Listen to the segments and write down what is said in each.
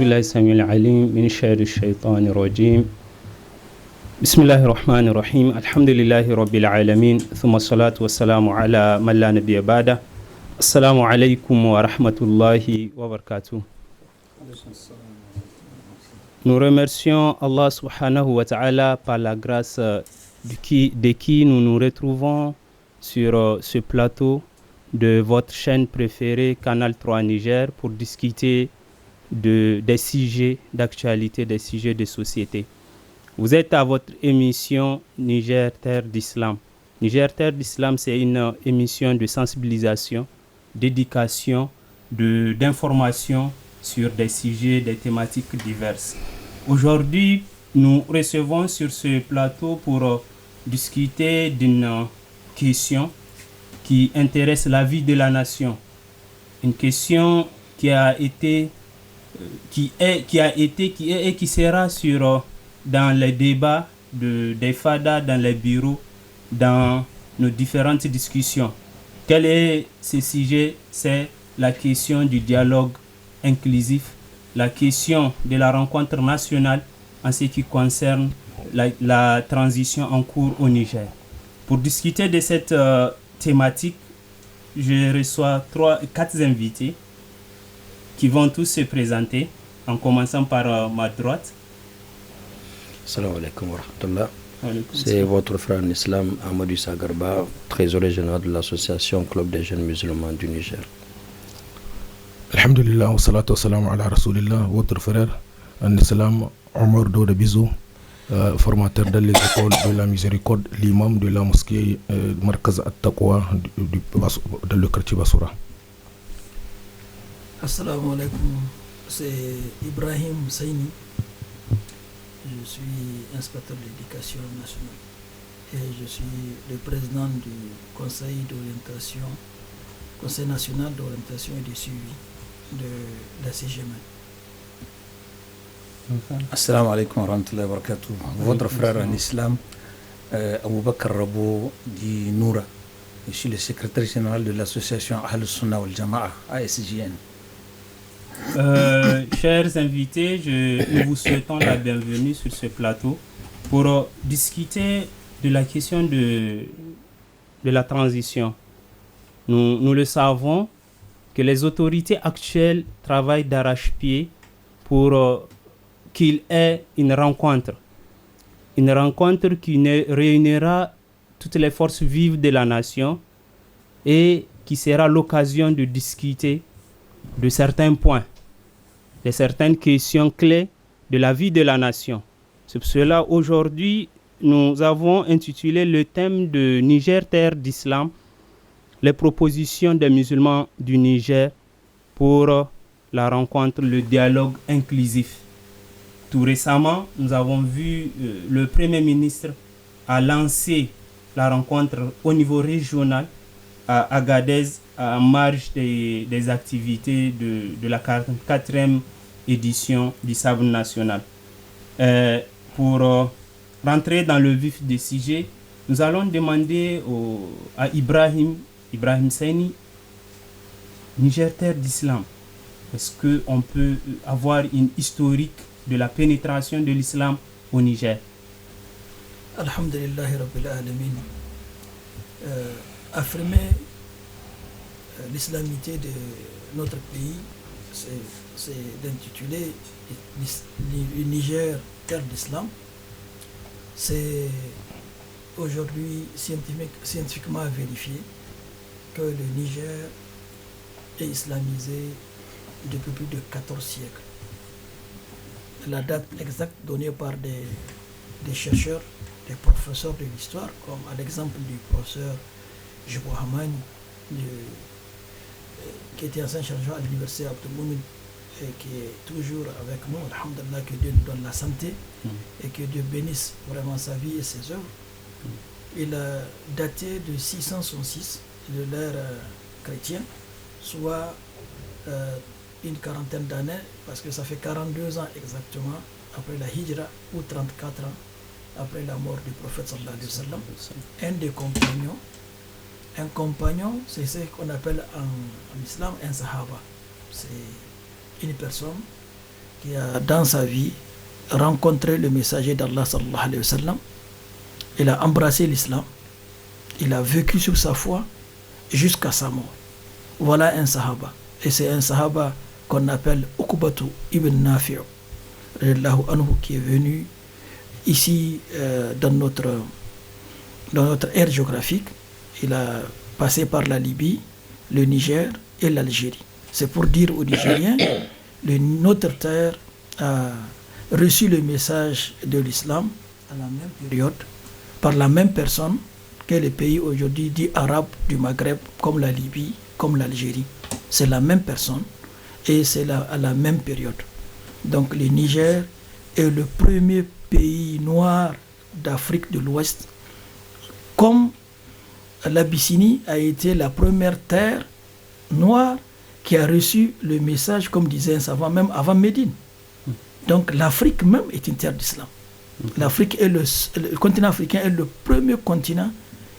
بالله السميع العليم من شر الشيطان الرجيم بسم الله الرحمن الرحيم الحمد لله رب العالمين ثم الصلاة والسلام على من لا نبي بعده السلام عليكم ورحمة الله وبركاته. Nous remercions Allah subhanahu wa ta'ala par la grâce de qui nous nous retrouvons sur ce plateau de votre chaîne préférée Canal 3 Niger pour discuter des sujets d'actualité, des sujets de société. Vous êtes à votre émission Niger Terre d'Islam. Niger Terre d'Islam, c'est une émission de sensibilisation, d'éducation, d'information sur des sujets, des thématiques diverses. Aujourd'hui, nous recevons sur ce plateau pour discuter d'une question qui intéresse la vie de la nation. Une question qui est et qui sera dans les débats des FADA, dans les bureaux, dans nos différentes discussions. Quel est ce sujet? C'est la question du dialogue inclusif, la question de la rencontre nationale en ce qui concerne la transition en cours au Niger. Pour discuter de cette thématique, je reçois 4 invités qui vont tous se présenter, en commençant par ma droite. Salam alaikum wa rahmatullah. C'est votre frère en islam, Ahmadou Sagarba, trésorier général de l'association Club des jeunes musulmans du Niger. Alhamdulillah, wa salatu wa salam ala rasulillah, votre frère en islam, Omar Douda Bizou, formateur dans les écoles de la miséricorde, l'imam de la mosquée Markaz At-Taqwa dans le quartier Bassoura. Assalamu alaikum, c'est Ibrahim Saini. Je suis inspecteur de l'éducation nationale et je suis le président du conseil national d'orientation et de suivi de la CGM. Assalamu alaikum wa rahmatullahi wa barakatuh. Votre frère en islam, Abou Bakr Rabo dit Noura. Je suis le secrétaire général de l'association Ahl Sunnah wal Jama'a, ASJN. Chers invités, nous vous souhaitons la bienvenue sur ce plateau pour discuter de la question de la transition. Nous le savons que les autorités actuelles travaillent d'arrache-pied pour qu'il y ait une rencontre qui réunira toutes les forces vives de la nation et qui sera l'occasion de discuter de certains points, de certaines questions clés de la vie de la nation. C'est pour cela aujourd'hui nous avons intitulé le thème de Niger Terre d'Islam, les propositions des musulmans du Niger pour la rencontre, le dialogue inclusif. Tout récemment, nous avons vu le Premier ministre a lancé la rencontre au niveau régional à Agadez, en marge des activités de la 4e édition du Sabre national. Pour rentrer dans le vif des sujets, nous allons demander à Ibrahim Saini, Niger Terre d'Islam. Est-ce qu'on peut avoir une historique de la pénétration de l'islam au Niger? Alhamdulillahi Rabbil Alamin. Affirmer l'islamité de notre pays, c'est d'intituler le Niger Terre d'Islam. C'est aujourd'hui scientifiquement vérifié que le Niger est islamisé depuis plus de 14 siècles. La date exacte donnée par des chercheurs, des professeurs de l'histoire, comme à l'exemple du professeur Jibo Hamani, qui était ancien chercheur à l'université Abdelmouni et qui est toujours avec nous, alhamdulillah, que Dieu nous donne la santé et que Dieu bénisse vraiment sa vie et ses œuvres. Il a daté de 666 de l'ère chrétienne, soit une quarantaine d'années, parce que ça fait 42 ans exactement après la Hijra, ou 34 ans après la mort du prophète sallallahu alayhi wa sallam. Un des compagnons, un compagnon, c'est ce qu'on appelle en islam un sahaba. C'est une personne qui a dans sa vie rencontré le messager d'Allah sallallahu alayhi wa sallam. Il a embrassé l'islam, il a vécu sur sa foi jusqu'à sa mort. Voilà un sahaba. Et c'est un sahaba qu'on appelle Uqbatu ibn Nafi' qui est venu ici dans notre aire géographique. Il a passé par la Libye, le Niger et l'Algérie. C'est pour dire aux Nigériens, notre terre a reçu le message de l'islam à la même période, par la même personne que les pays aujourd'hui dits arabes du Maghreb, comme la Libye, comme l'Algérie. C'est la même personne et c'est à la même période. Donc le Niger est le premier pays noir d'Afrique de l'Ouest, comme l'Abyssinie a été la première terre noire qui a reçu le message, comme disait un savant, même avant Médine. Donc l'Afrique même est une terre d'islam. L'Afrique est le continent africain est le premier continent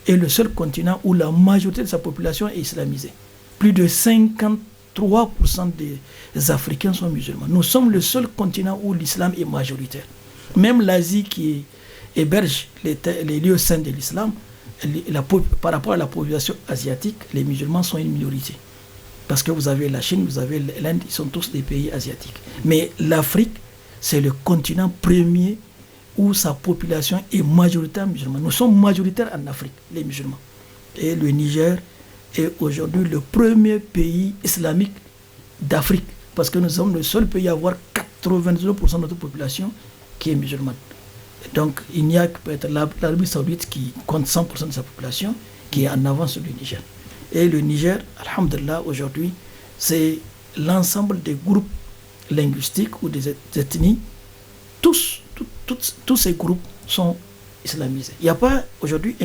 et le seul continent où la majorité de sa population est islamisée. Plus de 53% des Africains sont musulmans. Nous sommes le seul continent où l'islam est majoritaire. Même l'Asie qui héberge les lieux saints de l'islam, par rapport à la population asiatique, les musulmans sont une minorité. Parce que vous avez la Chine, vous avez l'Inde, ils sont tous des pays asiatiques. Mais l'Afrique, c'est le continent premier où sa population est majoritaire musulmane. Nous sommes majoritaires en Afrique, les musulmans. Et le Niger est aujourd'hui le premier pays islamique d'Afrique. Parce que nous sommes le seul pays à avoir 99% de notre population qui est musulmane. Donc il n'y a que peut-être l'Arabie Saoudite qui compte 100% de sa population qui est en avance sur le Niger. Et le Niger, alhamdulillah, aujourd'hui, c'est l'ensemble des groupes linguistiques ou des ethnies. Tous ces groupes sont islamisés. Il n'y a pas aujourd'hui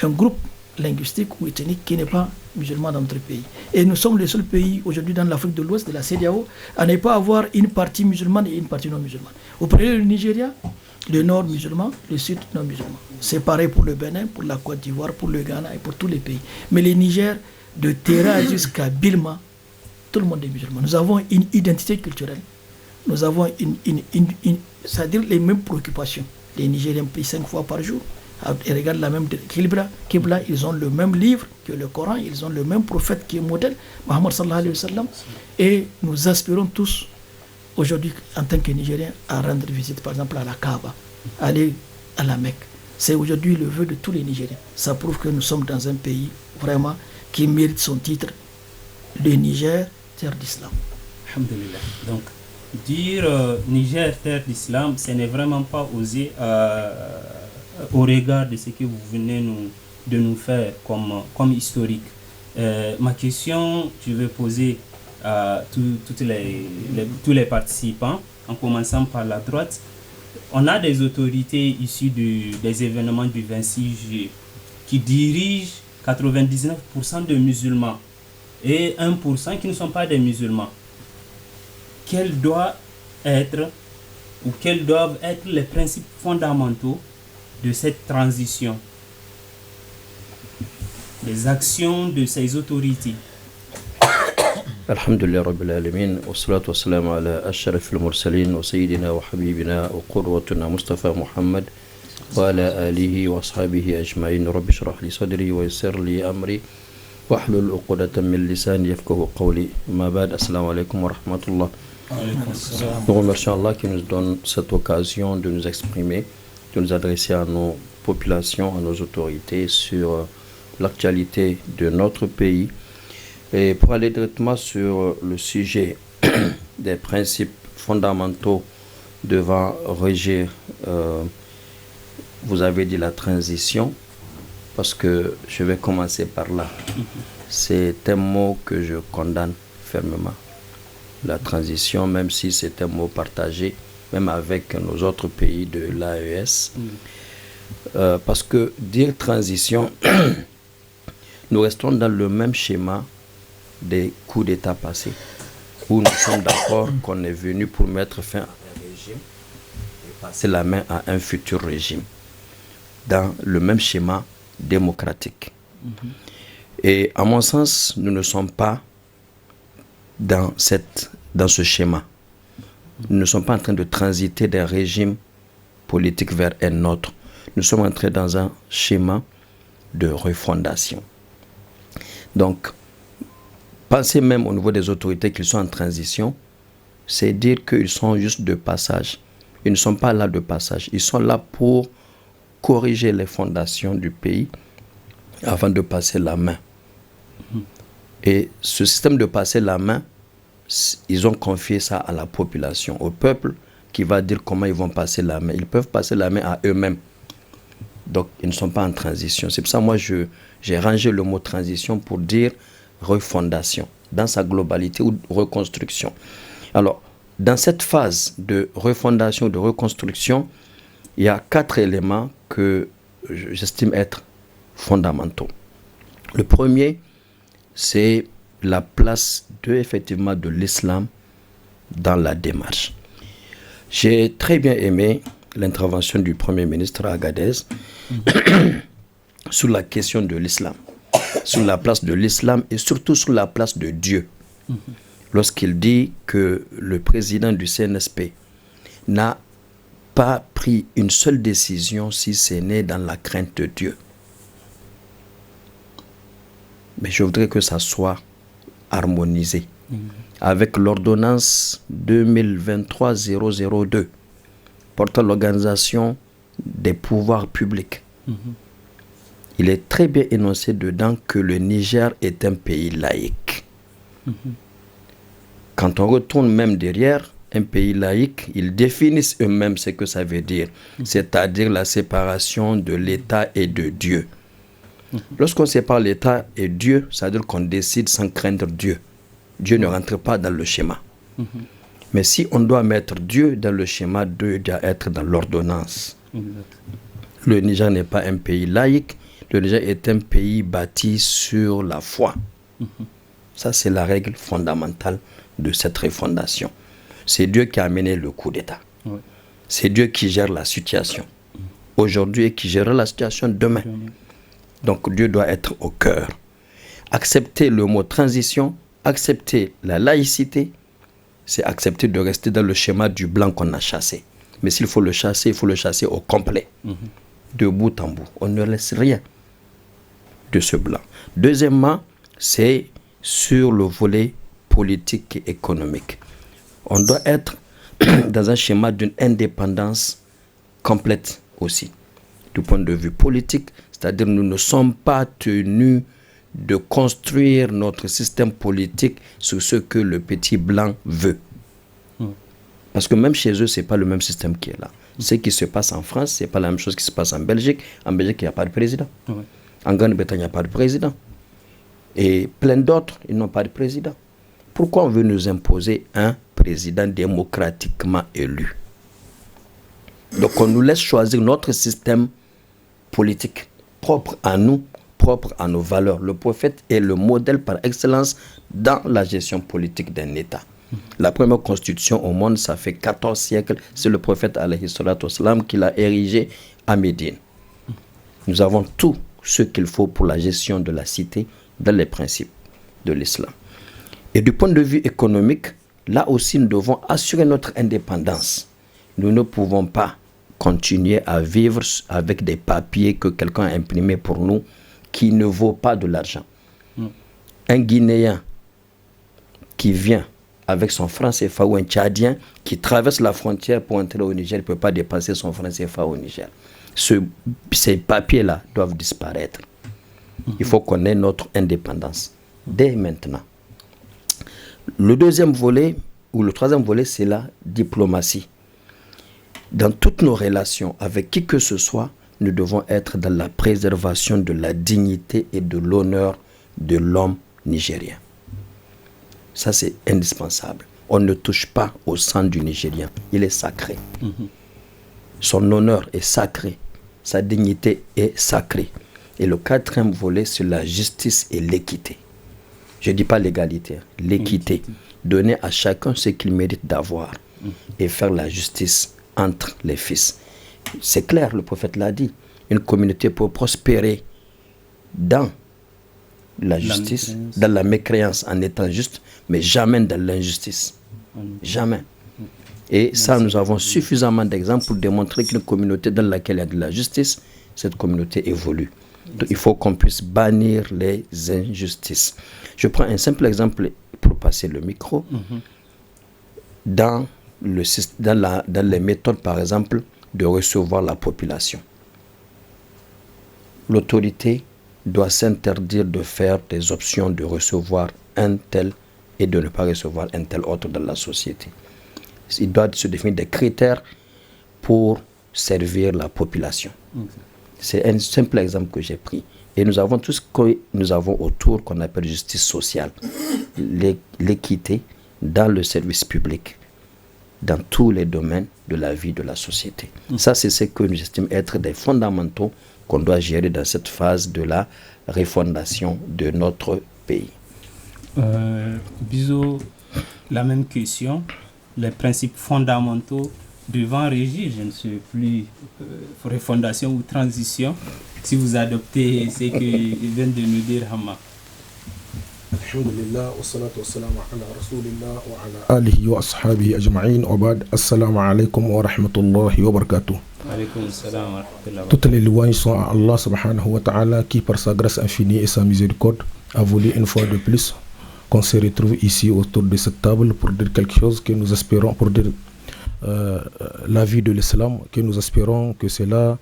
un groupe linguistique ou ethnique qui n'est pas musulman dans notre pays. Et nous sommes le seul pays aujourd'hui dans l'Afrique de l'Ouest, de la CEDEAO, à ne pas avoir une partie musulmane et une partie non musulmane. Vous prenez le Nigeria, le nord musulman, le sud non musulman. C'est pareil pour le Bénin, pour la Côte d'Ivoire, pour le Ghana et pour tous les pays. Mais le Niger, de Terra jusqu'à Bilma, tout le monde est musulman. Nous avons une identité culturelle. Nous avons c'est-à-dire les mêmes préoccupations. Les Nigériens prient 5 fois par jour. Ils regardent la même Qibla, ils ont le même livre que le Coran, ils ont le même prophète qui est modèle, Muhammad sallallahu alayhi wa sallam. Et nous aspirons tous, aujourd'hui, en tant que Nigériens, à rendre visite, par exemple, à la Kaaba, aller à la Mecque. C'est aujourd'hui le vœu de tous les Nigériens. Ça prouve que nous sommes dans un pays, vraiment, qui mérite son titre, le Niger, terre d'islam. Alhamdulillah. Donc, dire Niger, terre d'islam, ce n'est vraiment pas osé au regard de ce que vous venez de nous faire comme historique. Ma question, je vais poser à tous les participants, en commençant par la droite. On a des autorités issues des événements du 26 juillet qui dirigent 99% de musulmans et 1% qui ne sont pas des musulmans. Quels doivent être les principes fondamentaux de cette transition, les actions de ces autorités? Alhamdulillah Rabbil Alamin, wa salatu wa salam ala ashrafil mursalin wa sayyidina wa habibina wa qurwatuna Mustafa Muhammad wa ala alihi wa ashabihi ajma'in. Rabbi shrah li sadri wa yassir li amri wa hlul uqdatan min lisani yafqahu qawli. Ma ba'd, assalamu alaykum wa rahmatullah. Nous remercions Allah qui nous donne cette occasion de nous exprimer, de nous adresser à nos populations, à nos autorités sur l'actualité de notre pays. Et pour aller directement sur le sujet des principes fondamentaux devant régir, vous avez dit la transition, parce que je vais commencer par là. C'est un mot que je condamne fermement. La transition, même si c'est un mot partagé, même avec nos autres pays de l'AES. Parce que dire transition, nous restons dans le même schéma des coups d'État passés, où nous sommes d'accord qu'on est venu pour mettre fin à un régime et passer la main à un futur régime, dans le même schéma démocratique. Et à mon sens, nous ne sommes pas dans ce schéma. Nous ne sommes pas en train de transiter d'un régime politique vers un autre. Nous sommes entrés dans un schéma de refondation. Donc, penser même au niveau des autorités qu'ils sont en transition, c'est dire qu'ils sont juste de passage. Ils ne sont pas là de passage. Ils sont là pour corriger les fondations du pays avant de passer la main. Et ce système de passer la main, ils ont confié ça à la population, au peuple qui va dire comment ils vont passer la main. Ils peuvent passer la main à eux-mêmes. Donc, ils ne sont pas en transition. C'est pour ça que moi, j'ai rangé le mot transition pour dire refondation, dans sa globalité ou reconstruction. Alors, dans cette phase de refondation, de reconstruction, il y a 4 éléments que j'estime être fondamentaux. Le premier, c'est la place effectivement de l'islam dans la démarche. J'ai très bien aimé l'intervention du Premier ministre à Agadez sur la question de l'islam, sur la place de l'islam et surtout sur la place de Dieu. Lorsqu'il dit que le président du CNSP n'a pas pris une seule décision si ce n'est dans la crainte de Dieu. Mais je voudrais que ça soit harmonisé avec l'ordonnance 2023-002 portant l'organisation des pouvoirs publics. Il est très bien énoncé dedans que le Niger est un pays laïque. Quand on retourne même derrière, un pays laïque, ils définissent eux-mêmes ce que ça veut dire, c'est-à-dire la séparation de l'État et de Dieu. Lorsqu'on sépare l'État et Dieu, ça veut dire qu'on décide sans craindre Dieu. Dieu ne rentre pas dans le schéma. Mais si on doit mettre Dieu dans le schéma, Dieu doit être dans l'ordonnance. Le Niger n'est pas un pays laïque, le Niger est un pays bâti sur la foi. Ça, c'est la règle fondamentale de cette refondation. C'est Dieu qui a amené le coup d'État. C'est Dieu qui gère la situation aujourd'hui et qui gérera la situation demain. Donc Dieu doit être au cœur. Accepter le mot transition, accepter la laïcité, c'est accepter de rester dans le schéma du blanc qu'on a chassé. Mais s'il faut le chasser, il faut le chasser au complet, de bout en bout. On ne laisse rien de ce blanc. Deuxièmement, c'est sur le volet politique et économique. On doit être dans un schéma d'une indépendance complète aussi, du point de vue politique, c'est-à-dire nous ne sommes pas tenus de construire notre système politique sur ce que le petit blanc veut. Parce que même chez eux, ce n'est pas le même système qui est là. Ce qui se passe en France, ce n'est pas la même chose qui se passe en Belgique. En Belgique, il n'y a pas de président. En Grande-Bretagne, il n'y a pas de président. Et plein d'autres, ils n'ont pas de président. Pourquoi on veut nous imposer un président démocratiquement élu? Donc on nous laisse choisir notre système politique propre à nous, propre à nos valeurs. Le prophète est le modèle par excellence dans la gestion politique d'un État. La première constitution au monde, ça fait 14 siècles, c'est le prophète alayhi salatu wassalam qui l'a érigé à Médine. Nous avons tout ce qu'il faut pour la gestion de la cité dans les principes de l'islam. Et du point de vue économique, là aussi nous devons assurer notre indépendance. Nous ne pouvons pas continuer à vivre avec des papiers que quelqu'un a imprimés pour nous qui ne vaut pas de l'argent. Un Guinéen qui vient avec son franc CFA ou un Tchadien qui traverse la frontière pour entrer au Niger ne peut pas dépenser son franc CFA au Niger. Ces papiers-là doivent disparaître. Il faut qu'on ait notre indépendance dès maintenant. Le deuxième volet, ou le troisième volet, c'est la diplomatie. Dans toutes nos relations avec qui que ce soit, nous devons être dans la préservation de la dignité et de l'honneur de l'homme nigérien. Ça, c'est indispensable. On ne touche pas au sang du Nigérien. Il est sacré. Son honneur est sacré. Sa dignité est sacrée. Et le quatrième volet, c'est la justice et l'équité. Je ne dis pas l'égalité, l'équité. Donner à chacun ce qu'il mérite d'avoir et faire la justice entre les fils. C'est clair, le prophète l'a dit. Une communauté peut prospérer dans la justice, dans la mécréance en étant juste, mais jamais dans l'injustice. Jamais. Et ça, nous avons suffisamment d'exemples pour démontrer qu'une communauté dans laquelle il y a de la justice, cette communauté évolue. Donc, il faut qu'on puisse bannir les injustices. Je prends un simple exemple pour passer le micro. Dans les méthodes, par exemple, de recevoir la population. L'autorité doit s'interdire de faire des options de recevoir un tel et de ne pas recevoir un tel autre dans la société. Il doit se définir des critères pour servir la population. C'est un simple exemple que j'ai pris. Et nous avons tout ce que nous avons autour qu'on appelle justice sociale, l'équité dans le service public, dans tous les domaines de la vie de la société. Ça, c'est ce que nous estimons être des fondamentaux qu'on doit gérer dans cette phase de la refondation de notre pays. Bizo, la même question. Les principes fondamentaux devant régir, je ne sais plus, refondation ou transition, si vous adoptez ce que vient de nous dire Hamma. Alhamdulillah, wa salatu wa salam ala rasulillah wa ala alihi wa ashabihi ajma'in, wa ba'd, assalamu alaikum wa rahmatullahi wa barakatuh. Toutes les louanges sont à Allah subhanahu wa ta'ala qui par sa grâce infinie et sa miséricorde a voulu une fois de plus qu'on se retrouve ici autour de cette table pour dire quelque chose que nous espérons, pour dire la vie de l'islam, que nous espérons que cela,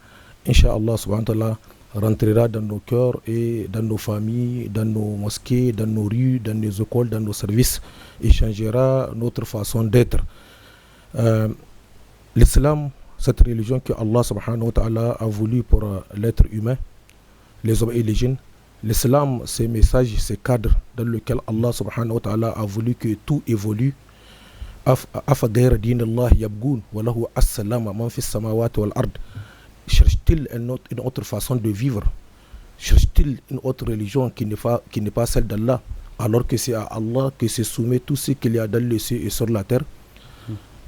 Inch'Allah subhanahu wa ta'ala, rentrera dans nos cœurs et dans nos familles, dans nos mosquées, dans nos rues, dans nos écoles, dans nos services, et changera notre façon d'être. L'islam, cette religion que Allah subhanahu wa ta'ala a voulu pour l'être humain, les hommes et les djinns, l'islam, ces messages, ces cadres dans lesquels Allah subhanahu wa ta'ala a voulu que tout évolue. Cherche-t-il une autre façon de vivre? Cherche-t-il une autre religion qui n'est pas celle d'Allah, alors que c'est à Allah que se soumet tout ce qu'il y a dans le ciel et sur la terre?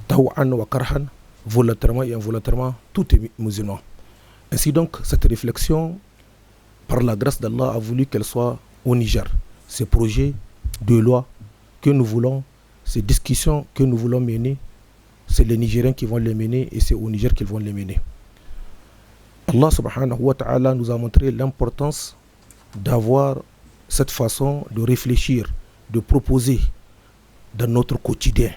Taw'an wa karhan, volontairement et involontairement, tout est musulman. Ainsi donc, cette réflexion, par la grâce d'Allah, a voulu qu'elle soit au Niger. Ces projets de loi que nous voulons, ces discussions que nous voulons mener, c'est les Nigériens qui vont les mener et c'est au Niger qu'ils vont les mener. Allah subhanahu wa ta'ala nous a montré l'importance d'avoir cette façon de réfléchir, de proposer dans notre quotidien.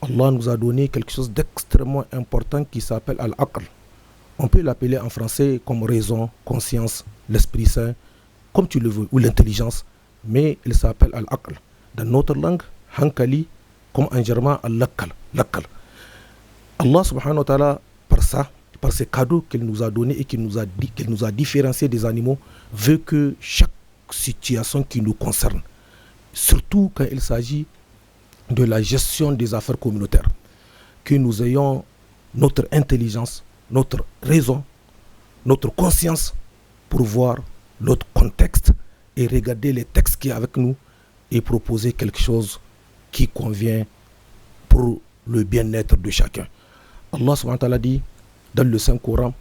Allah nous a donné quelque chose d'extrêmement important qui s'appelle Al-Aql. On peut l'appeler en français comme raison, conscience, l'Esprit Saint, comme tu le veux, ou l'intelligence, mais il s'appelle Al-Aql. Dans notre langue, Hankali, comme en germain, Al-Lakkal. Allah subhanahu wa ta'ala, par ces cadeaux qu'il nous a donnés et qu'il nous a différenciés des animaux, veut que chaque situation qui nous concerne, surtout quand il s'agit de la gestion des affaires communautaires, que nous ayons notre intelligence, notre raison, notre conscience pour voir notre contexte et regarder les textes qui sont avec nous et proposer quelque chose qui convient pour le bien-être de chacun. Allah subhanahu wa ta'ala dit dans le Saint-Coran,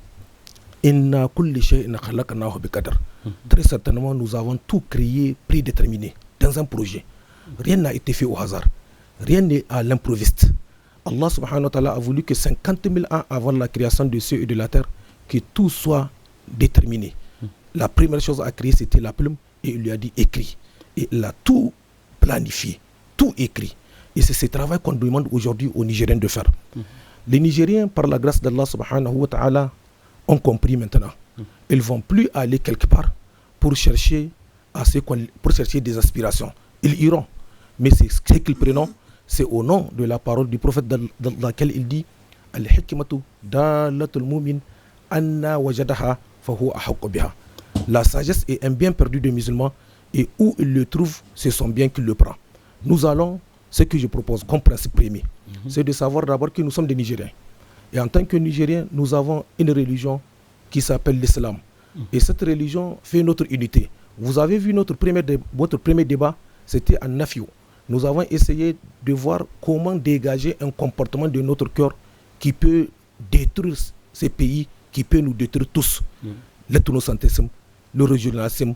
Inna kulli shay'in khalaqnahu biqadr. Très certainement, nous avons tout créé prédéterminé dans un projet. Rien n'a été fait au hasard. Rien n'est à l'improviste. Allah subhanahu wa ta'ala a voulu que 50 000 ans avant la création de cieux et de la terre, que tout soit déterminé. La première chose à créer, c'était la plume, et il lui a dit écrit. Et il a tout planifié, tout écrit. Et c'est ce travail qu'on demande aujourd'hui aux Nigériens de faire. Les Nigériens, par la grâce d'Allah subhanahu wa ta'ala, ont compris maintenant. Ils ne vont plus aller quelque part pour chercher des aspirations. Ils iront. Mais c'est ce qu'ils prennent, c'est au nom de la parole du prophète dans laquelle il dit Al-hikmatu dalatul mu'min anna wajadaha fahu ahaqqa biha. La sagesse est un bien perdu des musulmans et où il le trouve, c'est son bien qu'il le prend. Nous allons, ce que je propose comme principe premier, c'est de savoir d'abord que nous sommes des Nigériens. Et en tant que Nigériens, nous avons une religion qui s'appelle l'islam. Et cette religion fait notre unité. Vous avez vu votre premier débat, c'était en Nafio. Nous avons essayé de voir comment dégager un comportement de notre cœur qui peut détruire ces pays, qui peut nous détruire tous. L'ethnocentrisme, le régionalisme,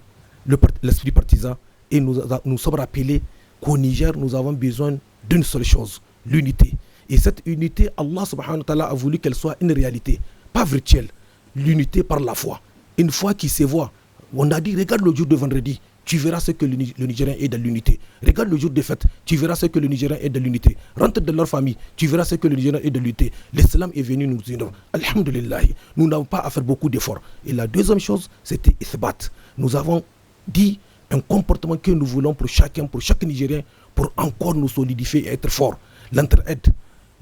l'esprit partisan. Et nous sommes rappelés qu'au Niger, nous avons besoin d'une seule chose, l'unité. Et cette unité, Allah subhanahu wa ta'ala a voulu qu'elle soit une réalité, pas virtuelle. L'unité par la foi. Une foi qui se voit. On a dit, regarde le jour de vendredi, tu verras ce que le Nigérien est dans l'unité. Regarde le jour de fête, tu verras ce que le Nigérien est dans l'unité. Rentre dans leur famille, tu verras ce que le Nigérien est dans l'unité. L'islam est venu nous unir. Alhamdulillah, nous n'avons pas à faire beaucoup d'efforts. Et la deuxième chose, c'était Ithbat. Nous avons dit un comportement que nous voulons pour chacun, pour chaque Nigérien, pour encore nous solidifier et être forts. L'entraide,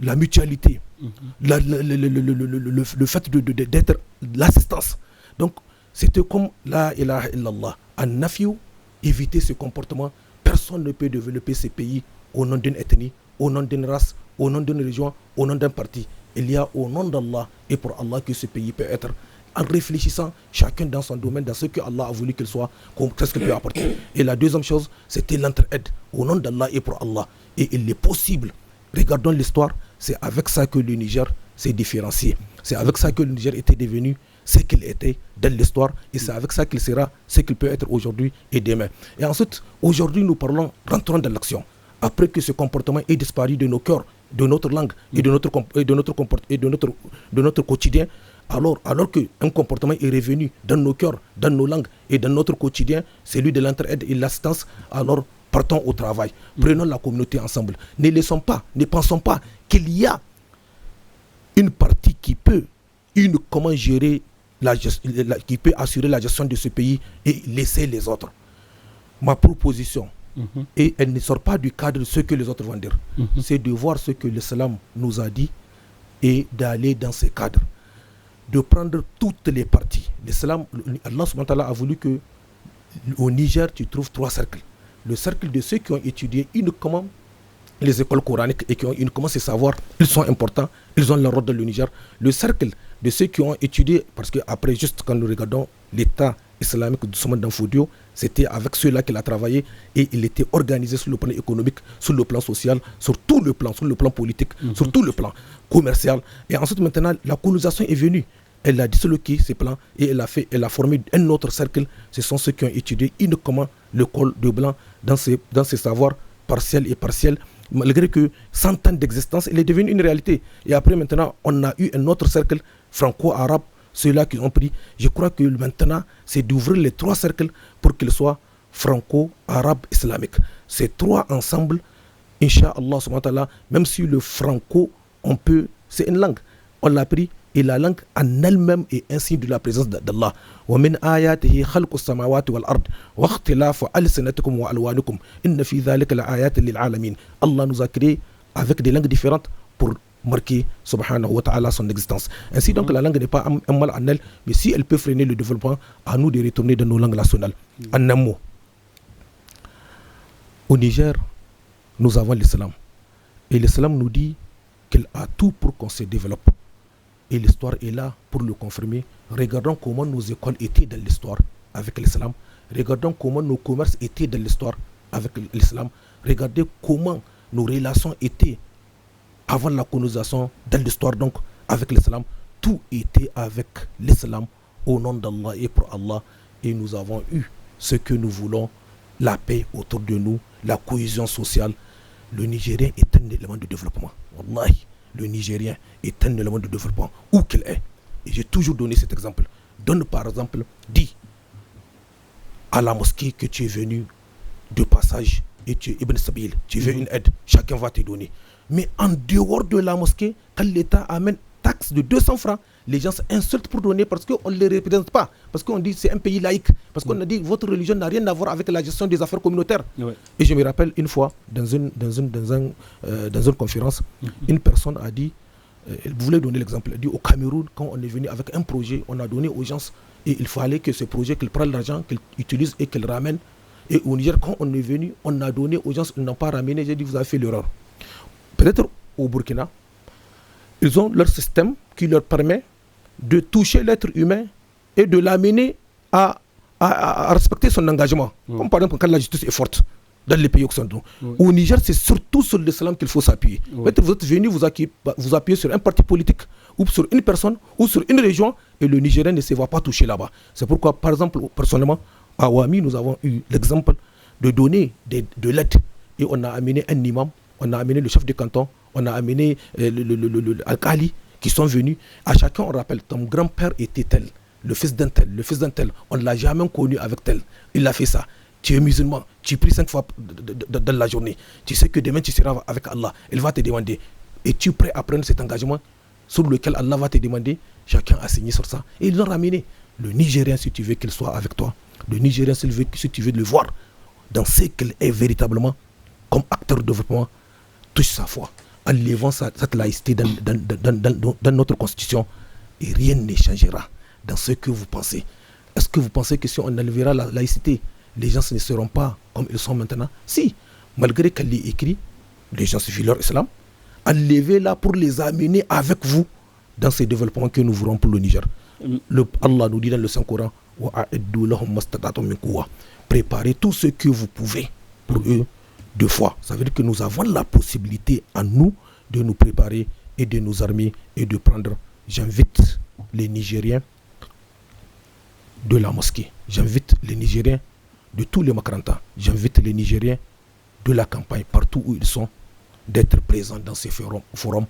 la mutualité, le fait d'être l'assistance. Donc, c'était comme la ilaha illallah. En nafiou, éviter ce comportement. Personne ne peut développer ces pays au nom d'une ethnie, au nom d'une race, au nom d'une région, au nom d'un parti. Il y a au nom d'Allah et pour Allah que ce pays peut être. En réfléchissant chacun dans son domaine, dans ce que Allah a voulu qu'il soit, qu'est-ce qu'il peut apporter. Et la deuxième chose, c'était l'entraide au nom d'Allah et pour Allah. Et il est possible, regardons l'histoire, c'est avec ça que le Niger s'est différencié. C'est avec ça que le Niger était devenu ce qu'il était dans l'histoire, et c'est avec ça qu'il sera ce qu'il peut être aujourd'hui et demain. Et ensuite, aujourd'hui, nous parlons, rentrons dans l'action. Après que ce comportement ait disparu de nos cœurs, de notre langue et de notre quotidien, alors qu'un comportement est revenu dans nos cœurs, dans nos langues et dans notre quotidien, celui de l'entraide et l'assistance, alors partons au travail. Prenons la communauté ensemble. Ne pensons pas qu'il y a une partie qui peut gérer qui peut assurer la gestion de ce pays et laisser les autres. Ma proposition, et elle ne sort pas du cadre de ce que les autres vont dire, c'est de voir ce que l'islam nous a dit et d'aller dans ce cadre, de prendre toutes les parties. L'islam, Allah subhanahu wa ta'ala a voulu que au Niger, tu trouves 3 cercles. Le cercle de ceux qui ont étudié uniquement les écoles coraniques et qui ont uniquement ces savoirs, ils sont importants, ils ont leur rôle dans le Niger. Le cercle de ceux qui ont étudié, parce qu'après, juste quand nous regardons l'État islamique de Souman Danfodio, c'était avec ceux-là qu'il a travaillé et il était organisé sur le plan économique, sur le plan social, sur tout le plan, sur le plan politique, sur tout le plan commercial. Et ensuite, maintenant, la colonisation est venue. Elle a disloqué ces plans et elle a formé un autre cercle. Ce sont ceux qui ont étudié uniquement le col de blanc dans ces savoirs partiels et partiels. Malgré que 100 ans d'existence, il est devenu une réalité. Et après, maintenant, on a eu un autre cercle franco-arabe, ceux-là qui ont pris. Je crois que maintenant, c'est d'ouvrir les 3 cercles pour qu'ils soient franco-arabe-islamique. Ces 3 ensemble, Inch'Allah, subhanahu wa ta'ala, même si le franco, c'est une langue, on l'a pris. Et la langue en elle-même est un signe de la présence d'Allah. وَمِنْ آيَاتِهِ خَلْقُ السَّمَاوَاتِ وَالْأَرْضِ وَاخْتِلَافُ أَلْسِنَتِكُمْ وَأَلْوَانِكُمْ إِنَّ فِي ذَلِكَ لَآيَاتٍ لِلْعَالَمِينَ. Allah nous a créés avec des langues différentes pour marquer subhanahu wa ta'ala son existence. Ainsi donc la langue n'est pas un mal en elle, mais si elle peut freiner le développement, à nous de retourner dans nos langues nationales. En un mot, au Niger, nous avons l'islam. Et l'islam nous dit qu'il a tout pour qu'on se développe. Et l'histoire est là pour le confirmer. Regardons comment nos écoles étaient dans l'histoire avec l'islam. Regardons comment nos commerces étaient dans l'histoire avec l'islam. Regardez comment nos relations étaient avant la colonisation dans l'histoire donc avec l'islam. Tout était avec l'islam au nom d'Allah et pour Allah. Et nous avons eu ce que nous voulons, la paix autour de nous, la cohésion sociale. Le Nigérien est un élément de développement. Wallahi. Le Nigérien est un élément de développement, où qu'il est. Et j'ai toujours donné cet exemple. Donne par exemple, dis à la mosquée que tu es venu de passage et tu es Ibn Sabil, tu veux une aide, chacun va te donner. Mais en dehors de la mosquée, quand l'État amène taxe de 200 francs, les gens s'insultent pour donner parce qu'on ne les représente pas. Parce qu'on dit c'est un pays laïque. Parce qu'on a dit votre religion n'a rien à voir avec la gestion des affaires communautaires. Ouais. Et je me rappelle une fois, dans une conférence, une personne a dit, elle voulait donner l'exemple, elle dit au Cameroun, quand on est venu avec un projet, on a donné aux gens et il fallait que ce projet, qu'ils prennent l'argent, qu'ils utilisent et qu'ils ramènent. Et au Niger, quand on est venu, on a donné aux gens, ils n'ont pas ramené. J'ai dit vous avez fait l'erreur. Peut-être au Burkina, ils ont leur système qui leur permet de toucher l'être humain et de l'amener à respecter son engagement. Comme par exemple quand la justice est forte dans les pays occidentaux. Au Niger, c'est surtout sur l'islam qu'il faut s'appuyer. Peut-être vous êtes venu vous appuyer sur un parti politique ou sur une personne ou sur une région et le Nigérien ne se voit pas toucher là-bas. C'est pourquoi, par exemple, personnellement, à Ouami, nous avons eu l'exemple de donner de l'aide et on a amené un imam, on a amené le chef de canton, on a amené Al-Khali qui sont venus. À chacun, on rappelle, ton grand-père était tel, le fils d'un tel. On ne l'a jamais connu avec tel. Il a fait ça. Tu es musulman, tu pries 5 fois dans la journée. Tu sais que demain, tu seras avec Allah. Il va te demander. Es-tu prêt à prendre cet engagement sur lequel Allah va te demander? Chacun a signé sur ça. Et ils l'ont ramené. Le Nigérien, si tu veux qu'il soit avec toi, le Nigérien, si tu veux le voir dans ce qu'il est véritablement comme acteur de développement, touche sa foi. En levant cette laïcité dans notre constitution, et rien ne changera dans ce que vous pensez. Est-ce que vous pensez que si on enlèvera la laïcité, les gens ne seront pas comme ils sont maintenant? Si, malgré qu'elle l'ait écrit, les gens suivent leur islam, enlevez-la pour les amener avec vous dans ces développements que nous voulons pour le Niger. Allah nous dit dans le Saint-Coran, préparez tout ce que vous pouvez pour eux 2 fois. Ça veut dire que nous avons la possibilité en nous de nous préparer et de nous armer et de prendre. J'invite les Nigériens de la mosquée, j'invite les Nigériens de tous les Makaranta, j'invite les Nigériens de la campagne, partout où ils sont, d'être présents dans ces forums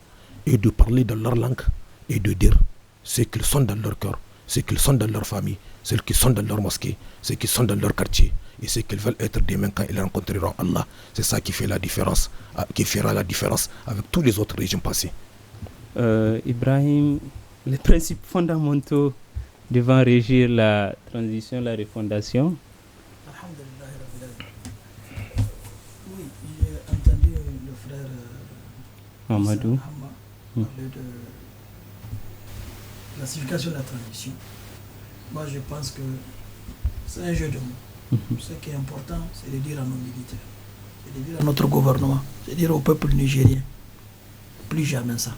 et de parler dans leur langue et de dire ce qu'ils sont dans leur cœur, ce qu'ils sont dans leur famille, ce qu'ils sont dans leur mosquée, ce qu'ils sont dans leur quartier et ce qu'ils veulent être demain quand ils rencontreront Allah. C'est ça qui fait la différence, qui fera la différence avec tous les autres régimes passés. Ibrahim, les principes fondamentaux devant régir la transition, la refondation. Oui, j'ai entendu le frère Mamadou parler de la signification de la transition. Moi, je pense que c'est un jeu de mots. Ce qui est important, c'est de dire à nos militaires, c'est de dire à notre gouvernement, c'est de dire au peuple nigérien, plus jamais ça.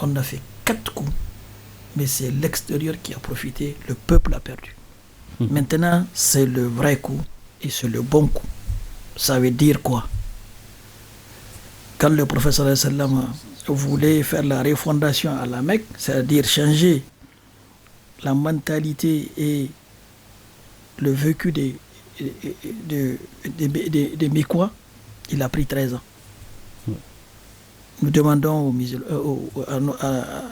On a fait 4 coups, mais c'est l'extérieur qui a profité, le peuple a perdu. Maintenant, c'est le vrai coup et c'est le bon coup. Ça veut dire quoi? Quand le professeur sallam voulait faire la refondation à la Mecque, c'est-à-dire changer la mentalité et le vécu des Mécois, il a pris 13 ans. Nous demandons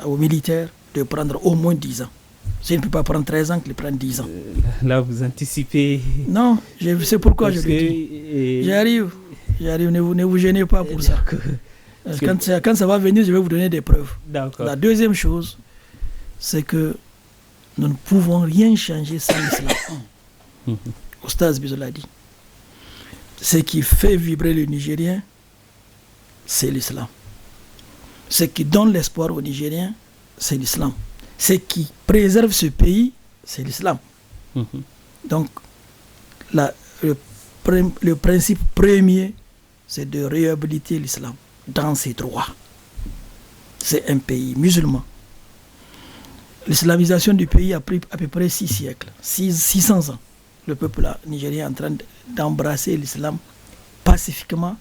aux militaires de prendre au moins 10 ans. S'il ne peut pas prendre 13 ans, qu'il prenne 10 ans. Là, vous anticipez. Non, c'est pourquoi je le dis. J'arrive, ne vous gênez pas pour ça. Quand ça va venir, je vais vous donner des preuves. D'accord. La deuxième chose, c'est que nous ne pouvons rien changer sans l'islam. Oustaz Bizo l'a dit. Ce qui fait vibrer le Nigérien, c'est l'islam. Ce qui donne l'espoir aux Nigériens, c'est l'islam. Ce qui préserve ce pays, c'est l'islam. Donc, le principe premier, c'est de réhabiliter l'islam dans ses droits. C'est un pays musulman. L'islamisation du pays a pris à peu près 6 siècles, 600 ans. Le peuple nigérien est en train d'embrasser l'islam pacifiquement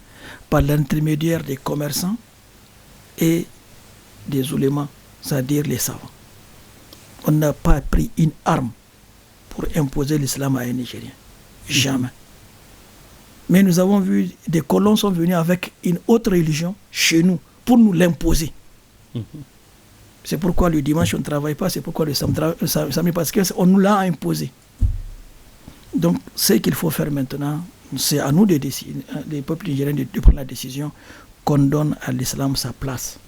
par l'intermédiaire des commerçants et des oulémas, c'est-à-dire les savants. On n'a pas pris une arme pour imposer l'islam à un Nigérien. Jamais. Mais nous avons vu des colons sont venus avec une autre religion chez nous pour nous l'imposer. C'est pourquoi le dimanche on ne travaille pas, c'est pourquoi le samedi, parce qu'on nous l'a imposé. Donc ce qu'il faut faire maintenant, c'est à nous de décider, les peuples nigériens de prendre la décision qu'on donne à l'islam sa place.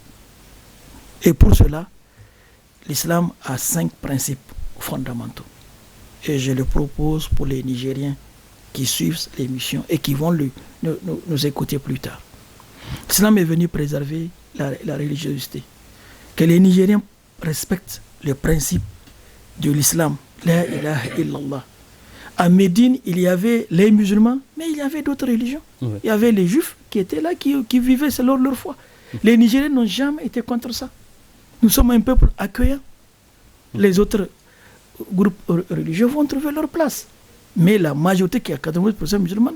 Et pour cela, l'islam a 5 principes fondamentaux. Et je le propose pour les Nigériens qui suivent l'émission et qui vont nous écouter plus tard. L'islam est venu préserver la religiosité. Que les Nigériens respectent le principe de l'islam. La ilaha illallah. À Médine, il y avait les musulmans, mais il y avait d'autres religions. Il y avait les juifs qui étaient là, qui vivaient selon leur foi. Les Nigériens n'ont jamais été contre ça. Nous sommes un peuple accueillant. Les autres groupes religieux vont trouver leur place. Mais la majorité qui est 90% musulmane,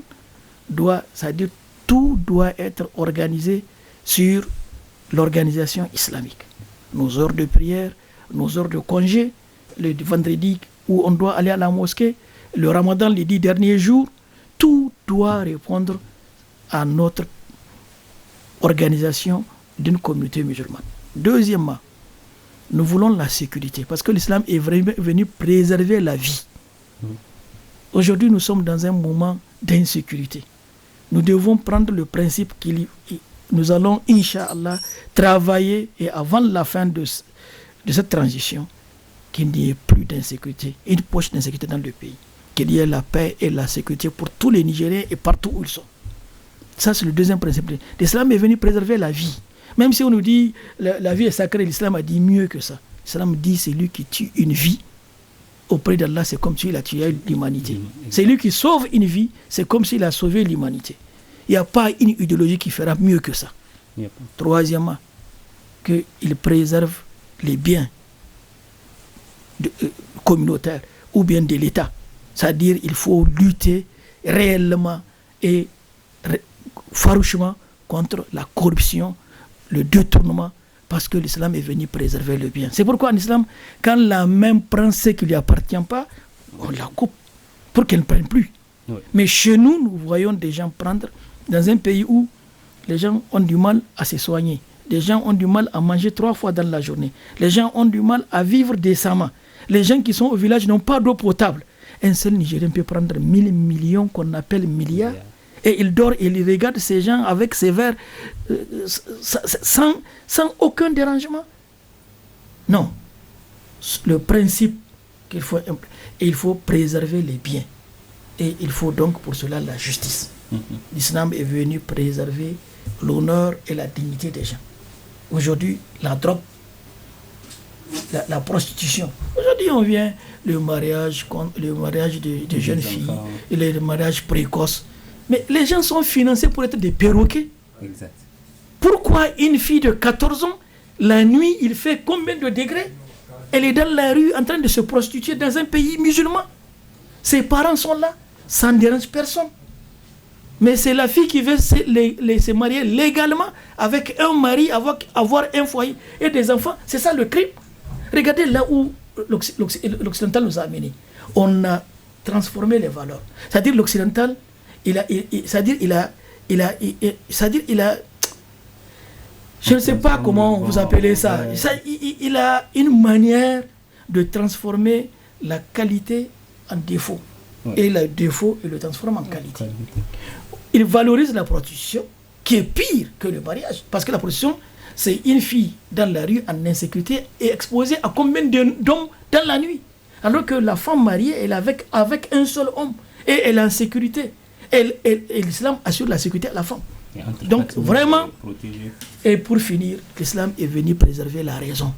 c'est-à-dire tout doit être organisé sur l'organisation islamique. Nos heures de prière, nos heures de congé, le vendredi où on doit aller à la mosquée, le ramadan, les 10 derniers jours, tout doit répondre à notre organisation d'une communauté musulmane. Deuxièmement, nous voulons la sécurité, parce que l'islam est venu préserver la vie. Aujourd'hui, nous sommes dans un moment d'insécurité. Nous devons prendre le principe nous allons, Inch'Allah, travailler, et avant la fin de cette transition, qu'il n'y ait plus d'insécurité, une poche d'insécurité dans le pays, qu'il y ait la paix et la sécurité pour tous les Nigériens et partout où ils sont. Ça, c'est le deuxième principe. L'islam est venu préserver la vie. Même si on nous dit la vie est sacrée, l'islam a dit mieux que ça. L'islam dit c'est lui qui tue une vie auprès d'Allah, c'est comme s'il a tué l'humanité. C'est lui qui sauve une vie, c'est comme s'il a sauvé l'humanité. Il n'y a pas une idéologie qui fera mieux que ça. Troisièmement, qu'il préserve les biens communautaires ou bien de l'État. C'est-à-dire qu'il faut lutter réellement et farouchement contre la corruption, le détournement, parce que l'islam est venu préserver le bien. C'est pourquoi en islam, quand la main prend ce qui ne lui appartient pas, on la coupe pour qu'elle ne prenne plus. Oui. Mais chez nous, nous voyons des gens prendre dans un pays où les gens ont du mal à se soigner. Les gens ont du mal à manger 3 fois dans la journée. Les gens ont du mal à vivre décemment. Les gens qui sont au village n'ont pas d'eau potable. Un seul Nigérien peut prendre 1000 millions qu'on appelle milliards. Et il dort et il regarde ces gens avec ses verres sans aucun dérangement. Non. Le principe il faut préserver les biens. Et il faut donc pour cela la justice. L'islam est venu préserver l'honneur et la dignité des gens. Aujourd'hui, la drogue, la prostitution. Aujourd'hui, on vient le mariage de jeunes filles et le mariage précoce. Mais les gens sont financés pour être des perroquets. Exact. Pourquoi une fille de 14 ans, la nuit, il fait combien de degrés? Elle est dans la rue en train de se prostituer dans un pays musulman. Ses parents sont là, ça ne dérange personne. Mais c'est la fille qui veut se marier légalement avec un mari, avoir un foyer et des enfants. C'est ça le crime. Regardez là où l'occidental nous a amenés. On a transformé les valeurs. C'est-à-dire l'occidental, il a, je ne sais pas comment vous appelez ça. Il a une manière de transformer la qualité en défaut. Et le défaut, il le transforme en qualité. Il valorise la prostitution, qui est pire que le mariage. Parce que la prostitution, c'est une fille dans la rue en insécurité et exposée à combien d'hommes dans la nuit. Alors que la femme mariée, elle est avec un seul homme. Et elle est en sécurité. Et l'islam assure la sécurité à la femme. Donc vraiment, et pour finir, l'islam est venu préserver la raison.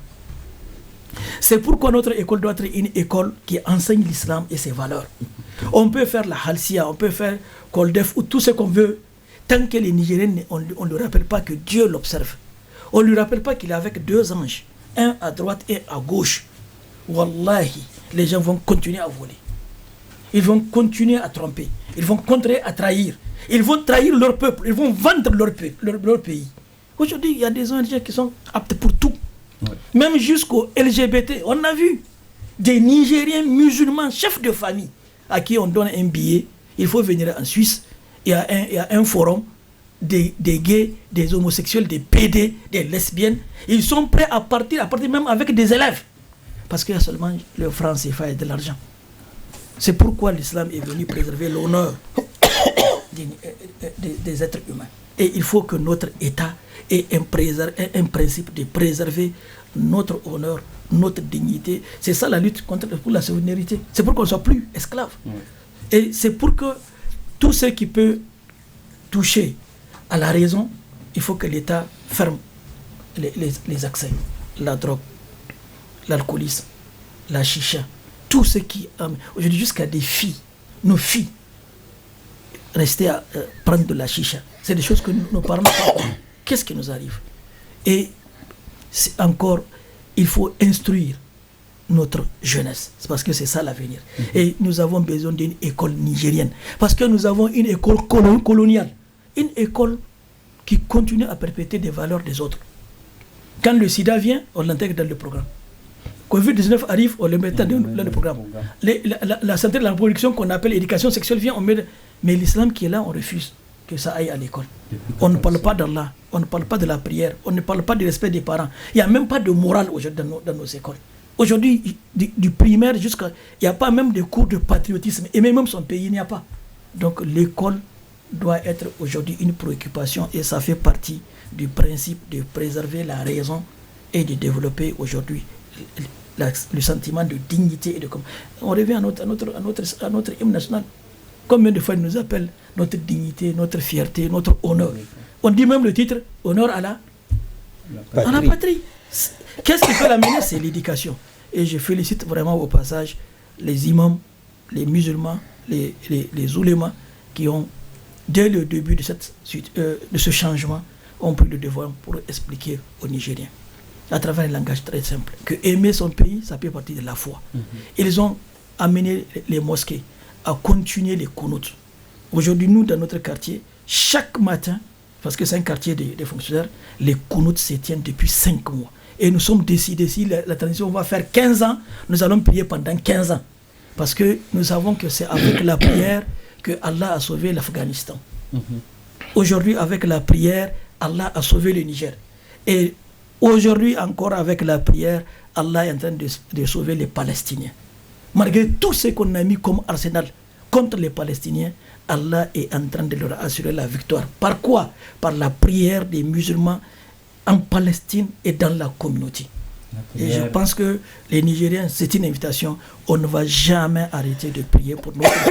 C'est pourquoi notre école doit être une école qui enseigne l'islam et ses valeurs. On peut faire la halsia, on peut faire Koldef ou tout ce qu'on veut, tant que les Nigériens, on ne lui rappelle pas que Dieu l'observe. On ne lui rappelle pas qu'il est avec 2 anges, un à droite et à gauche. Wallahi, les gens vont continuer à voler. Ils vont continuer à tromper. Ils vont continuer à trahir. Ils vont trahir leur peuple. Ils vont vendre leur pays. Aujourd'hui, il y a des ONG qui sont aptes pour tout. Ouais. Même jusqu'au LGBT. On a vu des Nigériens musulmans, chefs de famille, à qui on donne un billet. Il faut venir en Suisse. Il y a un forum des gays, des homosexuels, des PD, des lesbiennes. Ils sont prêts à partir même avec des élèves. Parce qu'il y a seulement le franc CFA et de l'argent. C'est pourquoi l'islam est venu préserver l'honneur des êtres humains. Et il faut que notre État ait un principe de préserver notre honneur, notre dignité. C'est ça la lutte pour la souveraineté. C'est pour qu'on ne soit plus esclave. Oui. Et c'est pour que tout ce qui peut toucher à la raison, il faut que l'État ferme les accès. La drogue, l'alcoolisme, la chicha, tout ce qui... aujourd'hui, jusqu'à des filles, nos filles, rester à prendre de la chicha. C'est des choses que nos parents n'ont pas. Qu'est-ce qui nous arrive? Et encore, il faut instruire notre jeunesse. C'est parce que c'est ça l'avenir. Et nous avons besoin d'une école nigérienne. Parce que nous avons une école coloniale. Une école qui continue à perpétuer des valeurs des autres. Quand le sida vient, on l'intègre dans le programme. Covid-19 arrive, on le met dans le programme. La santé de la reproduction qu'on appelle éducation sexuelle vient, on met... Mais l'islam qui est là, on refuse. que ça aille à l'école. On ne parle pas d'Allah, on ne parle pas de la prière, on ne parle pas du respect des parents. Il n'y a même pas de morale aujourd'hui dans nos écoles. Aujourd'hui, du primaire jusqu'à... Il n'y a pas même de cours de patriotisme. Et même son pays, il n'y a pas. Donc l'école doit être aujourd'hui une préoccupation et ça fait partie du principe de préserver la raison et de développer aujourd'hui le sentiment de dignité et de... On revient à notre hymne national. Combien de fois il nous appelle notre dignité, notre fierté, notre honneur. On dit même le titre, honneur à la patrie. Qu'est-ce qui peut l'amener? C'est l'éducation. Et je félicite vraiment au passage les imams, les musulmans, les oulémas qui ont, dès le début de ce changement, ont pris le devoir pour expliquer aux Nigériens, à travers un langage très simple, que aimer son pays, ça fait partie de la foi. Ils ont amené les mosquées à continuer les kunouts. Aujourd'hui, nous, dans notre quartier, chaque matin, parce que c'est un quartier de fonctionnaires, les kunouts se tiennent depuis 5 mois. Et nous sommes décidés, si la transition va faire 15 ans, nous allons prier pendant 15 ans. Parce que nous savons que c'est avec la prière que Allah a sauvé l'Afghanistan. Aujourd'hui, avec la prière, Allah a sauvé le Niger. Et aujourd'hui, encore avec la prière, Allah est en train de sauver les Palestiniens. Malgré tout ce qu'on a mis comme arsenal contre les Palestiniens, Allah est en train de leur assurer la victoire. Par quoi? Par la prière des musulmans en Palestine et dans la communauté. Et je pense que les Nigériens, c'est une invitation. On ne va jamais arrêter de prier pour notre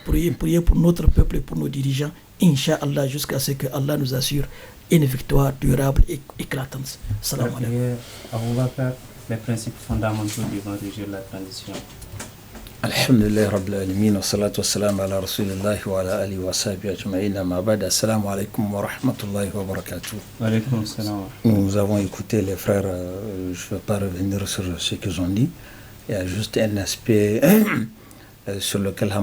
pays, prier pour notre peuple et pour nos dirigeants, Inch'Allah, jusqu'à ce que Allah nous assure une victoire durable et éclatante. Salam alaikum. On va faire les principes fondamentaux devant régir la transition. Alhamdulillah Rabbil Alamin, wa salatu wa salam ala Rasulillah wa ala alihi wa sahbihi ajma'in, amma ba'd. Assalamu alaikum wa rahmatullahi wa barakatuh. Wa alaikum salam. Nous avons écouté les frères, je ne vais pas revenir sur ce qu'ils ont dit. Il y a juste un aspect sur lequel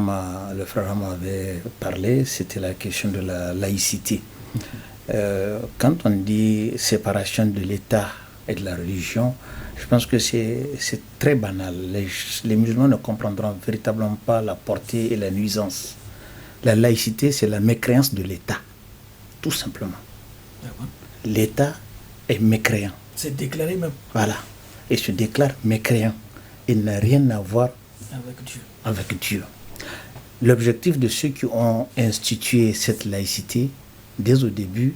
le frère Hama avait parlé, c'était la question de la laïcité. Quand on dit séparation de l'État et de la religion, je pense que c'est très banal. Les musulmans ne comprendront véritablement pas la portée et la nuisance. La laïcité, c'est la mécréance de l'État, tout simplement. L'État est mécréant. C'est déclaré même. Voilà. Et se déclare mécréant. Il n'a rien à voir avec Dieu. L'objectif de ceux qui ont institué cette laïcité, dès au début,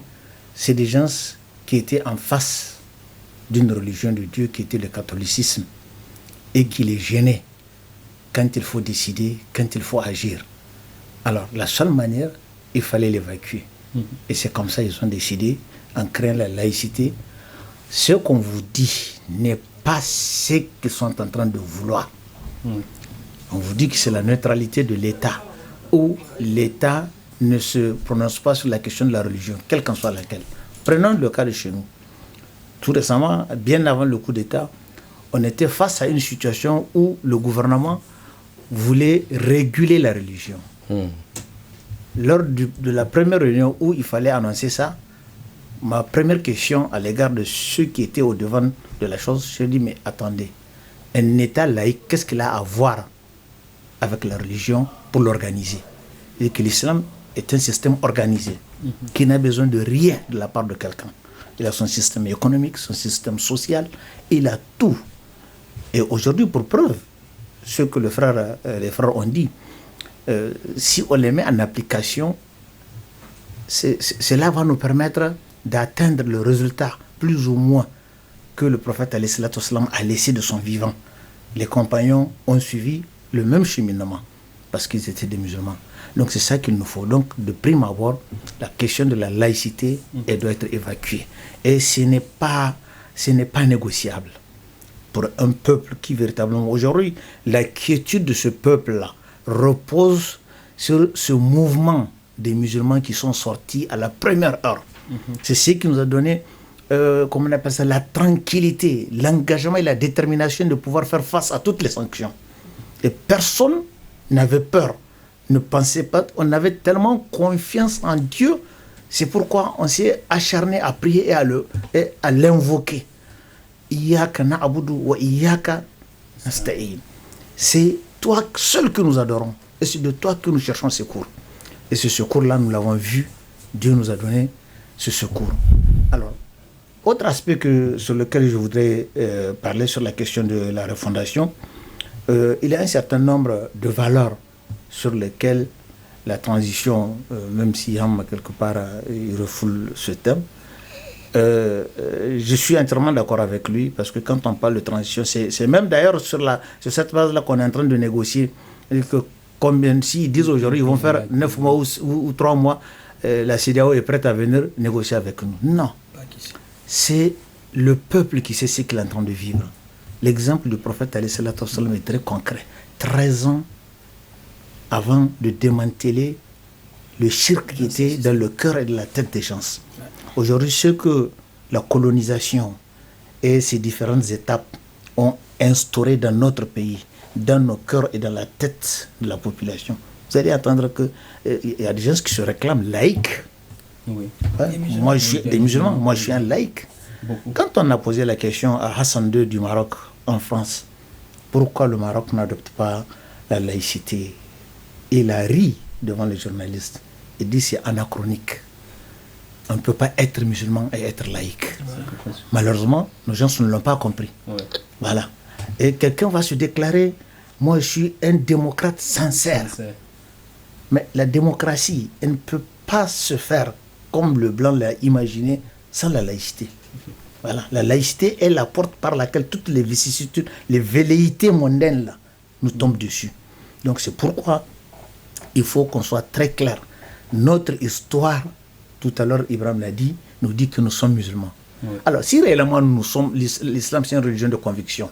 c'est des gens qui étaient en face d'une religion de Dieu qui était le catholicisme et qui les gênait quand il faut décider, quand il faut agir. Alors, la seule manière, il fallait l'évacuer. Et c'est comme ça qu'ils ont décidé, en créant la laïcité. Ce qu'on vous dit n'est pas ce qu'ils sont en train de vouloir. On vous dit que c'est la neutralité de l'État, où l'État ne se prononce pas sur la question de la religion, quelle qu'en soit laquelle. Prenons le cas de chez nous. Tout récemment, bien avant le coup d'État, on était face à une situation où le gouvernement voulait réguler la religion. Lors de la première réunion où il fallait annoncer ça, ma première question à l'égard de ceux qui étaient au devant de la chose, je dis, mais attendez, un État laïque, qu'est-ce qu'il a à voir avec la religion pour l'organiser? Et que l'islam est un système organisé, qui n'a besoin de rien de la part de quelqu'un. Il a son système économique, son système social, il a tout. Et aujourd'hui, pour preuve, ce que les frères ont dit, si on les met en application, cela va nous permettre d'atteindre le résultat, plus ou moins, que le prophète alayhi salatu wassalam a laissé de son vivant. Les compagnons ont suivi le même cheminement, parce qu'ils étaient des musulmans. Donc c'est ça qu'il nous faut. Donc de prime abord, la question de la laïcité, elle doit être évacuée. Et ce n'est pas négociable pour un peuple qui véritablement... Aujourd'hui, la quiétude de ce peuple-là repose sur ce mouvement des musulmans qui sont sortis à la première heure. C'est ce qui nous a donné, comment on appelle ça, la tranquillité, l'engagement et la détermination de pouvoir faire face à toutes les sanctions. Et personne n'avait peur. Ne pensez pas, on avait tellement confiance en Dieu, c'est pourquoi on s'est acharné à prier et à l'invoquer. Iyyaka na'budu wa iyyaka nasta'in. C'est toi seul que nous adorons et c'est de toi que nous cherchons secours. Et ce secours-là, nous l'avons vu Dieu nous a donné ce secours. Alors, autre aspect sur lequel je voudrais parler sur la question de la refondation, il y a un certain nombre de valeurs sur lesquelles la transition, même si Ham quelque part il refoule ce thème, je suis entièrement d'accord avec lui, parce que quand on parle de transition, c'est même d'ailleurs sur cette base-là qu'on est en train de négocier. Combien, s'ils disent aujourd'hui ils vont faire 9 mois ou 3 mois, la CEDEAO est prête à venir négocier avec nous. Non. C'est le peuple qui sait ce qu'il est en train de vivre. L'exemple du prophète alayhi salatu wassalam est très concret. 13 ans avant de démanteler le shirk qui était dans le cœur et de la tête des gens. Aujourd'hui, ce que la colonisation et ses différentes étapes ont instauré dans notre pays, dans nos cœurs et dans la tête de la population, vous allez entendre qu'il y a des gens qui se réclament laïcs. Oui. Ouais. Moi, je suis des musulmans, moi je suis un laïc. Beaucoup. Quand on a posé la question à Hassan II du Maroc en France, pourquoi le Maroc n'adopte pas la laïcité, il a ri devant les journalistes. Il dit c'est anachronique. On ne peut pas être musulman et être laïque. Malheureusement, nos gens ne l'ont pas compris. Ouais. Voilà. Et quelqu'un va se déclarer, moi je suis un démocrate sincère. Mais la démocratie, elle ne peut pas se faire comme le blanc l'a imaginé sans la laïcité. Voilà. La laïcité est la porte par laquelle toutes les vicissitudes, les velléités mondaines là, nous tombent dessus. Donc c'est pourquoi il faut qu'on soit très clair. Notre histoire, tout à l'heure Ibrahim l'a dit, nous dit que nous sommes musulmans. Oui. Alors si réellement nous sommes, l'islam c'est une religion de conviction,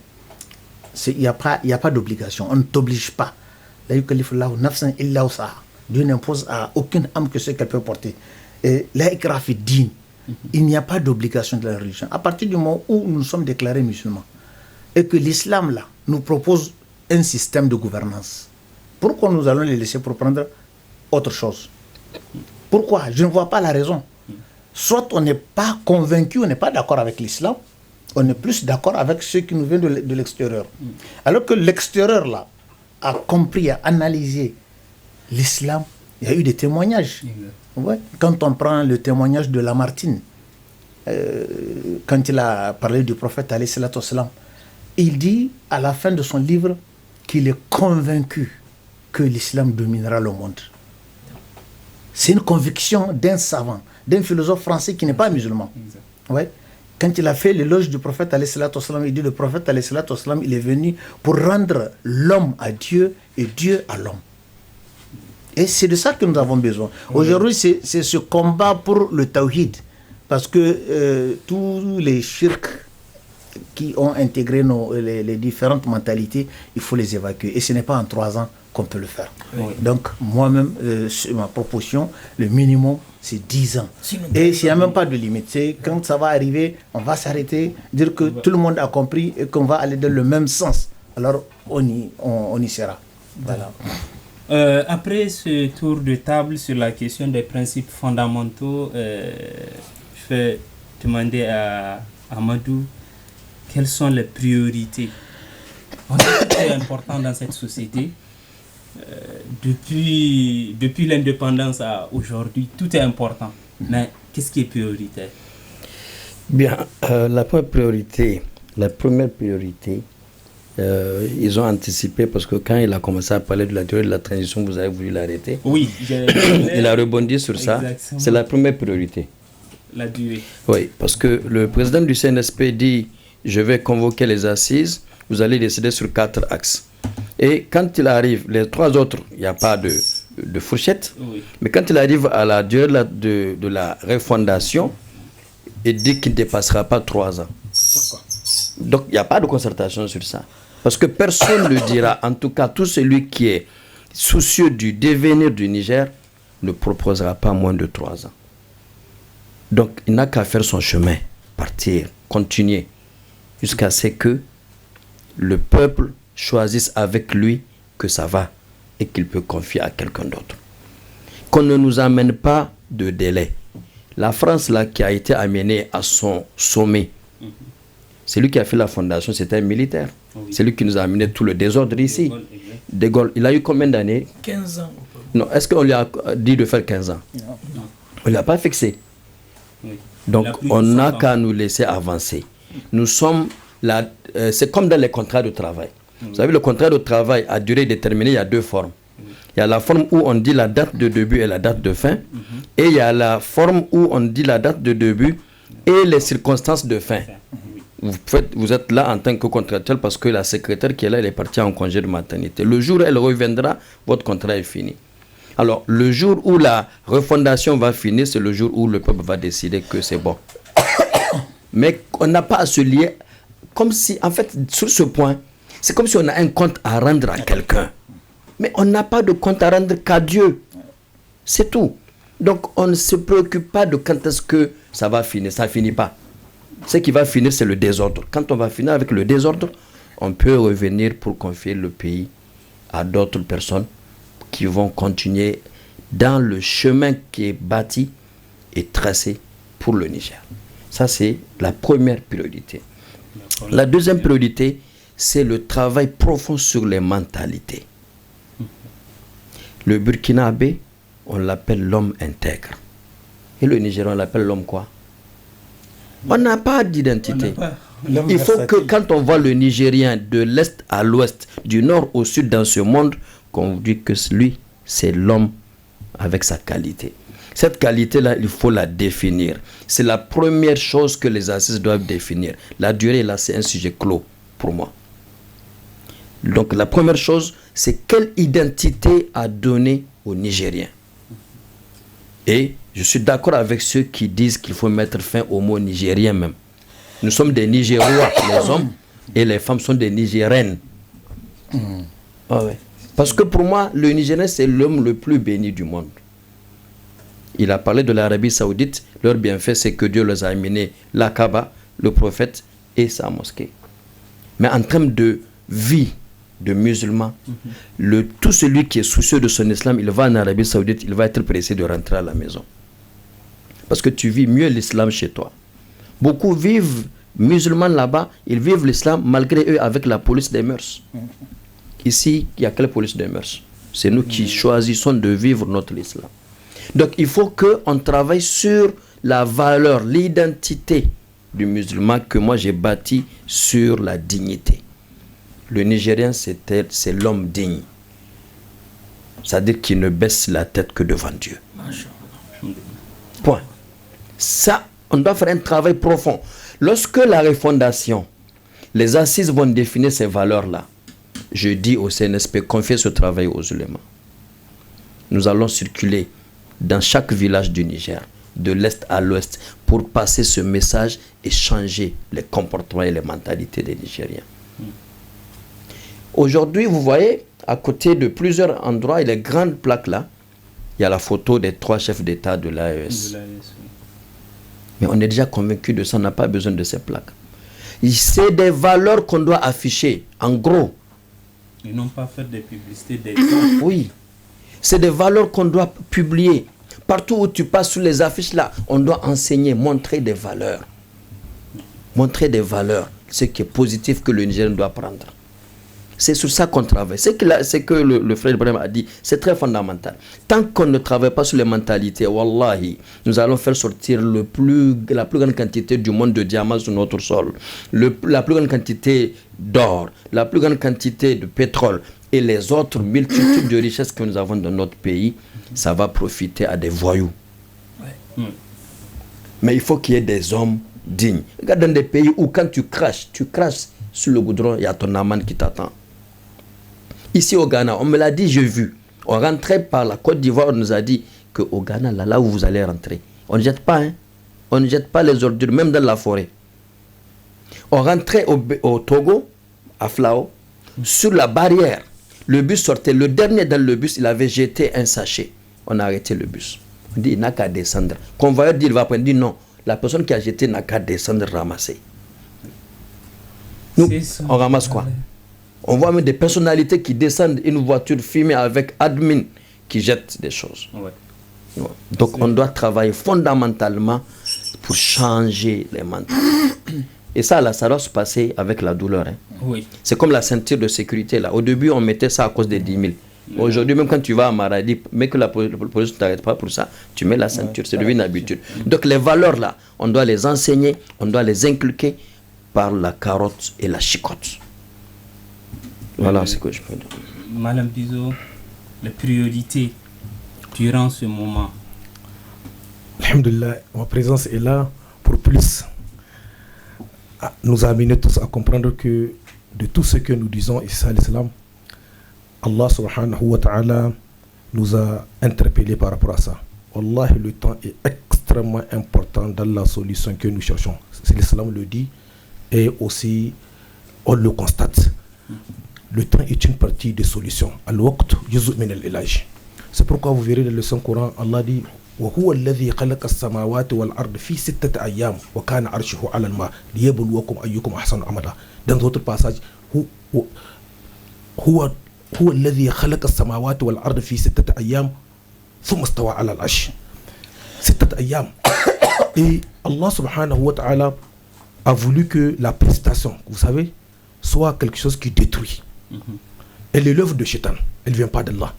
il n'y a pas d'obligation, on ne t'oblige pas. Dieu n'impose à aucune âme que ce qu'elle peut porter. La ikra fi din. Il n'y a pas d'obligation de la religion. À partir du moment où nous sommes déclarés musulmans et que l'islam là nous propose un système de gouvernance, pourquoi nous allons les laisser pour prendre autre chose? Pourquoi? Je ne vois pas la raison. Soit on n'est pas convaincu, on n'est pas d'accord avec l'islam, on est plus d'accord avec ce qui nous vient de l'extérieur. Alors que l'extérieur là a compris, a analysé l'islam, il y a eu des témoignages. Ouais. Quand on prend le témoignage de Lamartine, quand il a parlé du prophète alayhi salatu wassalam, il dit à la fin de son livre qu'il est convaincu que l'islam dominera le monde. C'est une conviction d'un savant, d'un philosophe français qui n'est pas musulman. Ouais. Quand il a fait l'éloge du prophète alayhi salatu wassalam, il dit le prophète alayhi salatu wassalam, il est venu pour rendre l'homme à Dieu et Dieu à l'homme. Et c'est de ça que nous avons besoin. Aujourd'hui, c'est ce combat pour le tawhid. Parce que tous les shirks qui ont intégré les différentes mentalités, il faut les évacuer. Et ce n'est pas en 3 ans qu'on peut le faire. Oui. Donc, moi-même, ma proposition, le minimum, c'est 10 ans. Et s'il n'y a même pas de limite, c'est quand ça va arriver, on va s'arrêter, dire que tout le monde a compris et qu'on va aller dans le même sens. Alors, on y sera. Voilà. Après ce tour de table sur la question des principes fondamentaux, je vais demander à Amadou quelles sont les priorités. C'est important dans cette société. Depuis l'indépendance à aujourd'hui, tout est important. Mais qu'est-ce qui est prioritaire? Bien, la première priorité, ils ont anticipé parce que quand il a commencé à parler de la durée de la transition, vous avez voulu l'arrêter. Oui. Il a rebondi sur ça. Exactement. C'est la première priorité. La durée. Oui, parce que le président du CNSP dit je vais convoquer les assises, vous allez décider sur 4 axes. Et quand il arrive, les 3 autres, il n'y a pas de fourchette. Oui. Mais quand il arrive à la durée de la refondation, il dit qu'il ne dépassera pas 3 ans. Pourquoi? Donc il n'y a pas de concertation sur ça. Parce que personne ne dira, en tout cas tout celui qui est soucieux du devenir du Niger ne proposera pas moins de 3 ans. Donc il n'a qu'à faire son chemin, partir, continuer, jusqu'à ce que le peuple choisisse avec lui que ça va et qu'il peut confier à quelqu'un d'autre. Qu'on ne nous amène pas de délai. La France là qui a été amenée à son sommet, c'est lui qui a fait la fondation, c'était un militaire. Oui. C'est lui qui nous a amené tout le désordre ici. De Gaulle, il a eu combien d'années? 15 ans. Non, est-ce qu'on lui a dit de faire 15 ans? Non. On ne l'a pas fixé. Oui. Donc, La plus on n'a récente, qu'à nous laisser avancer. Nous sommes là, c'est comme dans les contrats de travail. Vous savez, le contrat de travail à durée déterminée, il y a deux formes. Il y a la forme où on dit la date de début et la date de fin. Et il y a la forme où on dit la date de début et les circonstances de fin. Vous êtes là en tant que contractuel parce que la secrétaire qui est là, elle est partie en congé de maternité. Le jour où elle reviendra, votre contrat est fini. Alors, le jour où la refondation va finir, c'est le jour où le peuple va décider que c'est bon. Mais on n'a pas à se lier, comme si, en fait, sur ce point, c'est comme si on a un compte à rendre à quelqu'un. Mais on n'a pas de compte à rendre qu'à Dieu. C'est tout. Donc, on ne se préoccupe pas de quand est-ce que ça va finir. Ça ne finit pas. Ce qui va finir, c'est le désordre. Quand on va finir avec le désordre, on peut revenir pour confier le pays à d'autres personnes qui vont continuer dans le chemin qui est bâti et tracé pour le Niger. Ça, c'est la première priorité. La deuxième priorité, c'est le travail profond sur les mentalités. Le Burkinabé, on l'appelle l'homme intègre. Et le Nigérien, on l'appelle l'homme quoi? On n'a pas d'identité. Il faut que quand on voit le Nigérien de l'Est à l'Ouest, du Nord au Sud dans ce monde, qu'on dit que lui, c'est l'homme avec sa qualité. Cette qualité-là, il faut la définir. C'est la première chose que les assises doivent définir. La durée, là, c'est un sujet clos pour moi. Donc, la première chose, c'est quelle identité a donné aux Nigériens. Et je suis d'accord avec ceux qui disent qu'il faut mettre fin au mot nigérien même. Nous sommes des Nigérois, les hommes, et les femmes sont des Nigériennes. Ah ouais. Parce que pour moi, le Nigérien, c'est l'homme le plus béni du monde. Il a parlé de l'Arabie Saoudite. Leur bienfait, c'est que Dieu les a amenés la Kaaba, le prophète et sa mosquée. Mais en termes de vie de musulmans, tout celui qui est soucieux de son islam, il va en Arabie Saoudite, il va être pressé de rentrer à la maison. Parce que tu vis mieux l'islam chez toi. Beaucoup vivent musulmans là-bas, ils vivent l'islam malgré eux avec la police des mœurs. Ici, il y a quelle police des mœurs? C'est nous qui choisissons de vivre notre islam. Donc il faut qu'on travaille sur la valeur, l'identité du musulman que moi j'ai bâti sur la dignité. Le Nigérien, c'est l'homme digne. C'est-à-dire qu'il ne baisse la tête que devant Dieu. Point. Ça, on doit faire un travail profond. Lorsque la refondation, les assises vont définir ces valeurs-là, je dis au CNSP, confiez ce travail aux ulémas. Nous allons circuler dans chaque village du Niger, de l'Est à l'Ouest, pour passer ce message et changer les comportements et les mentalités des Nigériens. Aujourd'hui, vous voyez, à côté de plusieurs endroits, et les grandes plaques là, il y a la photo des 3 chefs d'État de l'AES. Mais on est déjà convaincu de ça, on n'a pas besoin de ces plaques. C'est des valeurs qu'on doit afficher, en gros. Et non pas faire des publicités des Oui. C'est des valeurs qu'on doit publier. Partout où tu passes sur les affiches là, on doit enseigner, montrer des valeurs. Montrer des valeurs, ce qui est positif que le Nigérien doit prendre. C'est sur ça qu'on travaille. C'est que le frère Ibrahim a dit, c'est très fondamental. Tant qu'on ne travaille pas sur les mentalités, wallahi, nous allons faire sortir la plus grande quantité du monde de diamants sur notre sol, la plus grande quantité d'or, la plus grande quantité de pétrole et les autres multitudes de richesses que nous avons dans notre pays, ça va profiter à des voyous. Ouais. Mais il faut qu'il y ait des hommes dignes. Regarde dans des pays où quand tu craches sur le goudron, il y a ton amende qui t'attend. Ici au Ghana, on me l'a dit, j'ai vu. On rentrait par la Côte d'Ivoire, on nous a dit qu'au Ghana, là où vous allez rentrer, on ne jette pas, hein. On ne jette pas les ordures, même dans la forêt. On rentrait au Togo, à Flao, sur la barrière. Le bus sortait. Le dernier dans le bus, il avait jeté un sachet. On a arrêté le bus. On dit, il n'a qu'à descendre. Convoyeur dit, il va prendre. Il dit, non. La personne qui a jeté n'a qu'à descendre ramasser. Nous, on ramasse quoi? On voit même des personnalités qui descendent une voiture fumée avec admin qui jettent des choses. Ouais. Donc on doit travailler fondamentalement pour changer les mentalités. Et ça, là, ça doit se passer avec la douleur. Hein. Oui. C'est comme la ceinture de sécurité. Là. Au début, on mettait ça à cause des 10 000. Aujourd'hui, même quand tu vas à Maradi, mais que la police ne t'arrête pas pour ça, tu mets la ceinture, c'est devenu une habitude. Donc les valeurs là, on doit les enseigner, on doit les inculquer par la carotte et la chicotte. Voilà ce que je peux dire. Madame Bizo, les priorités durant ce moment. Alhamdulillah, ma présence est là pour plus nous amener tous à comprendre que de tout ce que nous disons ici à l'islam, Allah subhanahu wa ta'ala nous a interpellés par rapport à ça. Wallahi, le temps est extrêmement important dans la solution que nous cherchons. C'est l'islam le dit et aussi on le constate. Le temps est une partie des solutions. Al-waqt yuzu min al-ilaj. C'est pourquoi vous verrez dans le Saint-Coran, Allah dit وهو الذي خلق السماوات والأرض في 6 أيام وكان عرشه على الماء ليبلوكم أيكم أحسن عملا. Dans d'autres passages, هو الذي خلق السماوات والأرض في 6 أيام ثم استوى على العرش. 6 أيام. Et Allah subhanahu wa ta'ala a voulu que la prestation, vous savez, soit quelque chose qui détruit. Elle est l'œuvre de Shaitan, elle ne vient pas d'Allah.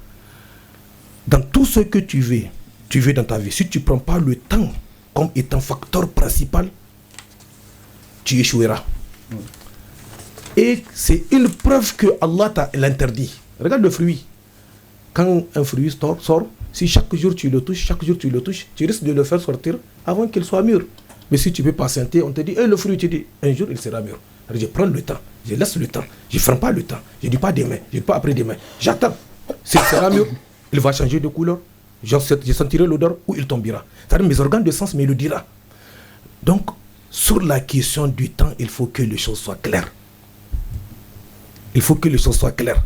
Dans tout ce que tu veux dans ta vie, si tu ne prends pas le temps comme étant facteur principal, tu échoueras. Et c'est une preuve que Allah t'a l'interdit. Regarde le fruit. Quand un fruit sort, si chaque jour tu le touches, tu risques de le faire sortir avant qu'il soit mûr. Mais si tu peux patienter, on te dit, le fruit, tu dis, un jour il sera mûr. Alors je prends le temps, je laisse le temps, je ne ferme pas le temps, je ne dis pas demain, je ne dis pas après-demain. J'attends. S'il sera mûr, il va changer de couleur. Je sentirai l'odeur ou il tombera. C'est-à-dire mes organes de sens me le dira. Donc, sur la question du temps, il faut que les choses soient claires. Il faut que les choses soient claires.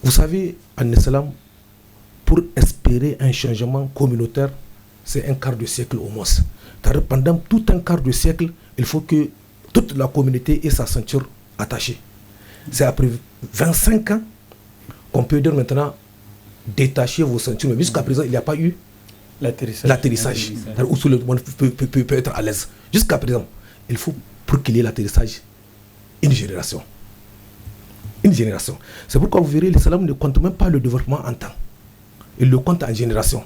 Vous savez, en islam, pour espérer un changement communautaire, c'est un quart de siècle au moins. C'est-à-dire pendant tout un quart de siècle, il faut que toute la communauté ait sa ceinture attachée. C'est après 25 ans qu'on peut dire maintenant détacher vos ceintures. Mais jusqu'à présent, il n'y a pas eu l'atterrissage. Où tout le monde peut être à l'aise. Jusqu'à présent, il faut, pour qu'il y ait l'atterrissage, une génération. Une génération. C'est pourquoi vous verrez, l'islam ne compte même pas le développement en temps. Il le compte en génération.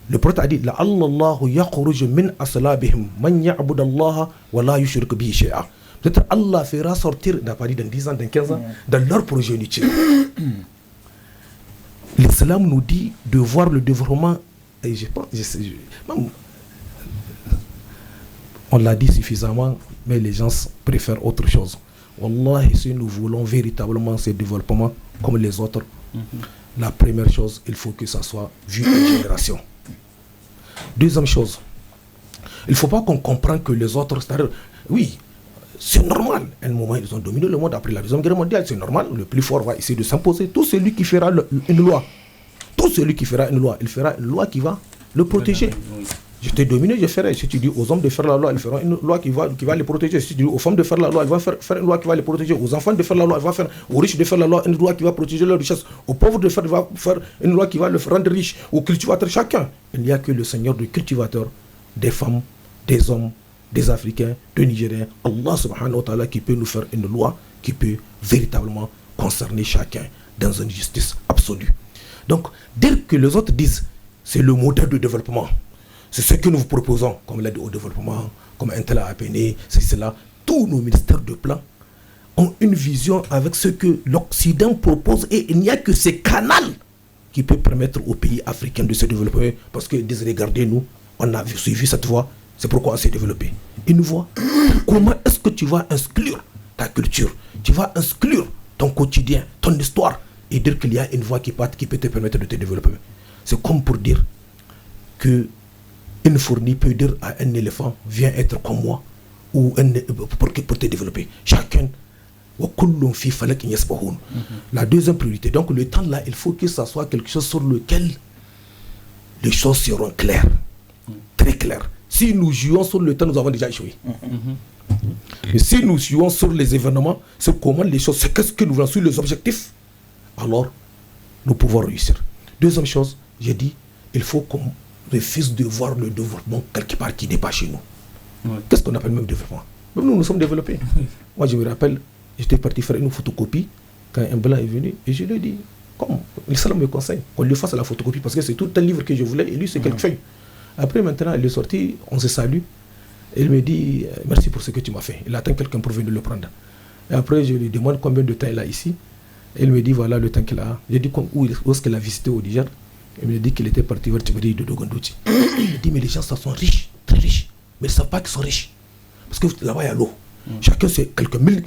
Le prophète a dit La'allahu yakhruju min aslabihim man ya'budallaha wa la yushriku bihi shay'a. Peut-être Allah fera sortir, n'a pas dit dans 10 ans, dans 15 ans, dans leur progéniture. L'islam nous dit de voir le développement, et je pense, on l'a dit suffisamment, mais les gens préfèrent autre chose. Wallahi, si nous voulons véritablement ce développement comme les autres, la première chose, il faut que ça soit vu en génération. Deuxième chose, il ne faut pas qu'on comprenne que les autres, c'est-à-dire, oui, c'est normal. À un moment, ils ont dominé le monde après la Deuxième Guerre mondiale, c'est normal. Le plus fort va essayer de s'imposer. Tout celui qui fera une loi, il fera une loi qui va le protéger. Je t'ai dominé, je ferai. Si tu dis aux hommes de faire la loi, ils feront une loi qui va les protéger. Si tu dis aux femmes de faire la loi, ils vont faire une loi qui va les protéger. Aux enfants de faire la loi, ils vont faire. Aux riches de faire la loi, une loi qui va protéger leur richesse. Aux pauvres de faire une loi qui va le rendre riche. Aux cultivateurs, chacun. Il n'y a que le Seigneur de cultivateurs, des femmes, des hommes, des Africains, des Nigériens, Allah subhanahu wa ta'ala qui peut nous faire une loi qui peut véritablement concerner chacun dans une justice absolue. Donc, dès que les autres disent c'est le modèle de développement, c'est ce que nous vous proposons comme l'aide au développement, comme un tel a appelé, c'est cela, tous nos ministères de plan ont une vision avec ce que l'Occident propose et il n'y a que ces canaux qui peuvent permettre aux pays africains de se développer parce que, regardez, nous, on a suivi cette voie. C'est pourquoi on s'est développé. Une voie. Comment est-ce que tu vas exclure ta culture, tu vas exclure ton quotidien, ton histoire, et dire qu'il y a une voie qui peut te permettre de te développer? C'est comme pour dire que une fourmi peut dire à un éléphant, viens être comme moi, ou pour te développer. Chacun. La deuxième priorité. Donc le temps là, il faut que ça soit quelque chose sur lequel les choses seront claires. Très claires. Si nous jouons sur le temps, nous avons déjà échoué. Et si nous jouons sur les événements, sur comment les choses, c'est qu'est-ce que nous voulons, sur les objectifs, alors nous pouvons réussir. Deuxième chose, j'ai dit, il faut qu'on refuse de voir le développement quelque part qui n'est pas chez nous. Qu'est-ce qu'on appelle même développement? Même nous sommes développés. Moi, je me rappelle, j'étais parti faire une photocopie quand un blanc est venu et je lui ai dit, comme l'islam me conseille qu'on lui fasse la photocopie parce que c'est tout un livre que je voulais et lui c'est quelques feuilles. Après maintenant il est sorti, on se salue et il me dit merci pour ce que tu m'as fait. Il attend quelqu'un pour venir le prendre. Et après je lui demande combien de temps il a ici. Et il me dit voilà le temps qu'il a. Je dis où est-ce qu'il a visité au Niger. Il me dit qu'il était parti vers Tiberi de Dogondouti. Il me dit mais les gens ça sont riches, très riches, mais ils ne savent pas qu'ils sont riches parce que là-bas il y a l'eau. Chacun c'est quelques 1000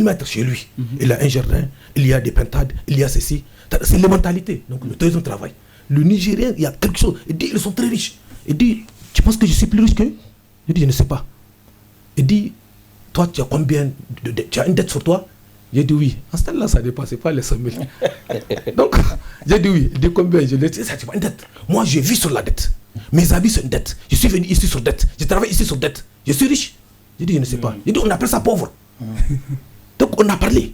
mètres chez lui. Il a un jardin, il y a des pintades, il y a ceci. C'est les mentalités. Donc le deuxième travail. Le Nigérien, il y a quelque chose. Il dit, ils sont très riches. Il dit, tu penses que je suis plus riche qu'eux? Je dis, je ne sais pas. Il dit, toi, tu as combien tu as une dette sur toi? J'ai dit oui. À ce temps-là, ça ne dépassait pas les 100 000. Donc, j'ai dit oui. Il dit combien? Je lui ai dit, ça, c'est pas une dette. Moi, je vis sur la dette. Mes habits, c'est une dette. Je suis venu ici sur dette. Je travaille ici sur dette. Je suis riche. J'ai dit, je ne sais pas. J'ai dit, on appelle ça pauvre. Donc, on a parlé.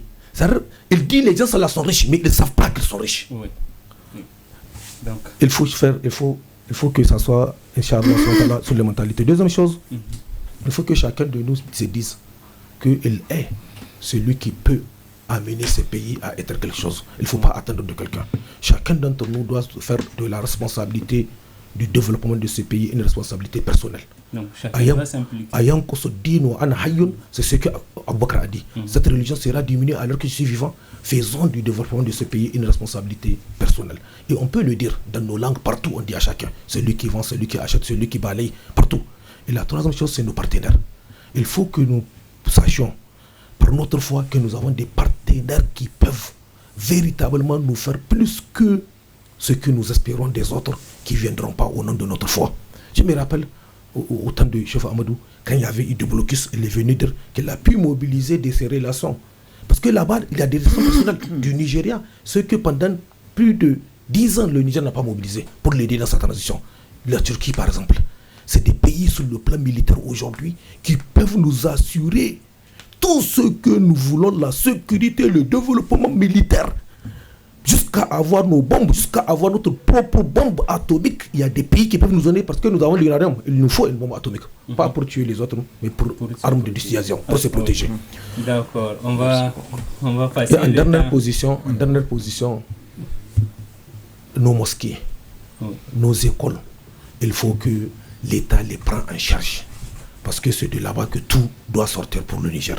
Il dit, les gens là sont riches, mais ils ne savent pas qu'ils sont riches. Oui. Donc. Il faut que ça soit, Inch'Allah, sur les mentalités. Deuxième chose, il faut que chacun de nous se dise qu'il est celui qui peut amener ce pays à être quelque chose. Il ne faut pas attendre de quelqu'un. Chacun d'entre nous doit faire de la responsabilité du développement de ce pays une responsabilité personnelle. Donc, chacun doit s'impliquer. C'est ce que Abou Bakr a dit. Cette religion sera diminuée alors que je suis vivant. Faisons du développement de ce pays une responsabilité personnelle. Et on peut le dire dans nos langues, partout, on dit à chacun. Celui qui vend, celui qui achète, celui qui balaye, partout. Et la troisième chose, c'est nos partenaires. Il faut que nous sachions, par notre foi, que nous avons des partenaires qui peuvent véritablement nous faire plus que ce que nous espérons des autres qui ne viendront pas au nom de notre foi. Je me rappelle, au temps de chef Amadou, quand il y avait eu de blocus, il est venu dire qu'il a pu mobiliser de ses relations. Parce que là-bas, il y a des relations personnelles du Nigeria, ce que pendant plus de 10 ans, le Niger n'a pas mobilisé pour l'aider dans sa transition. La Turquie, par exemple, c'est des pays sur le plan militaire aujourd'hui qui peuvent nous assurer tout ce que nous voulons, la sécurité, le développement militaire. Jusqu'à avoir nos bombes, jusqu'à avoir notre propre bombe atomique. Il y a des pays qui peuvent nous donner parce que nous avons l'uranium. Il nous faut une bombe atomique. Pas pour tuer les autres, mais pour arme de dissuasion, pour se protéger. D'accord, on va passer. Et en dernière position, nos mosquées, nos écoles, il faut que l'État les prenne en charge. Parce que c'est de là-bas que tout doit sortir pour le Niger.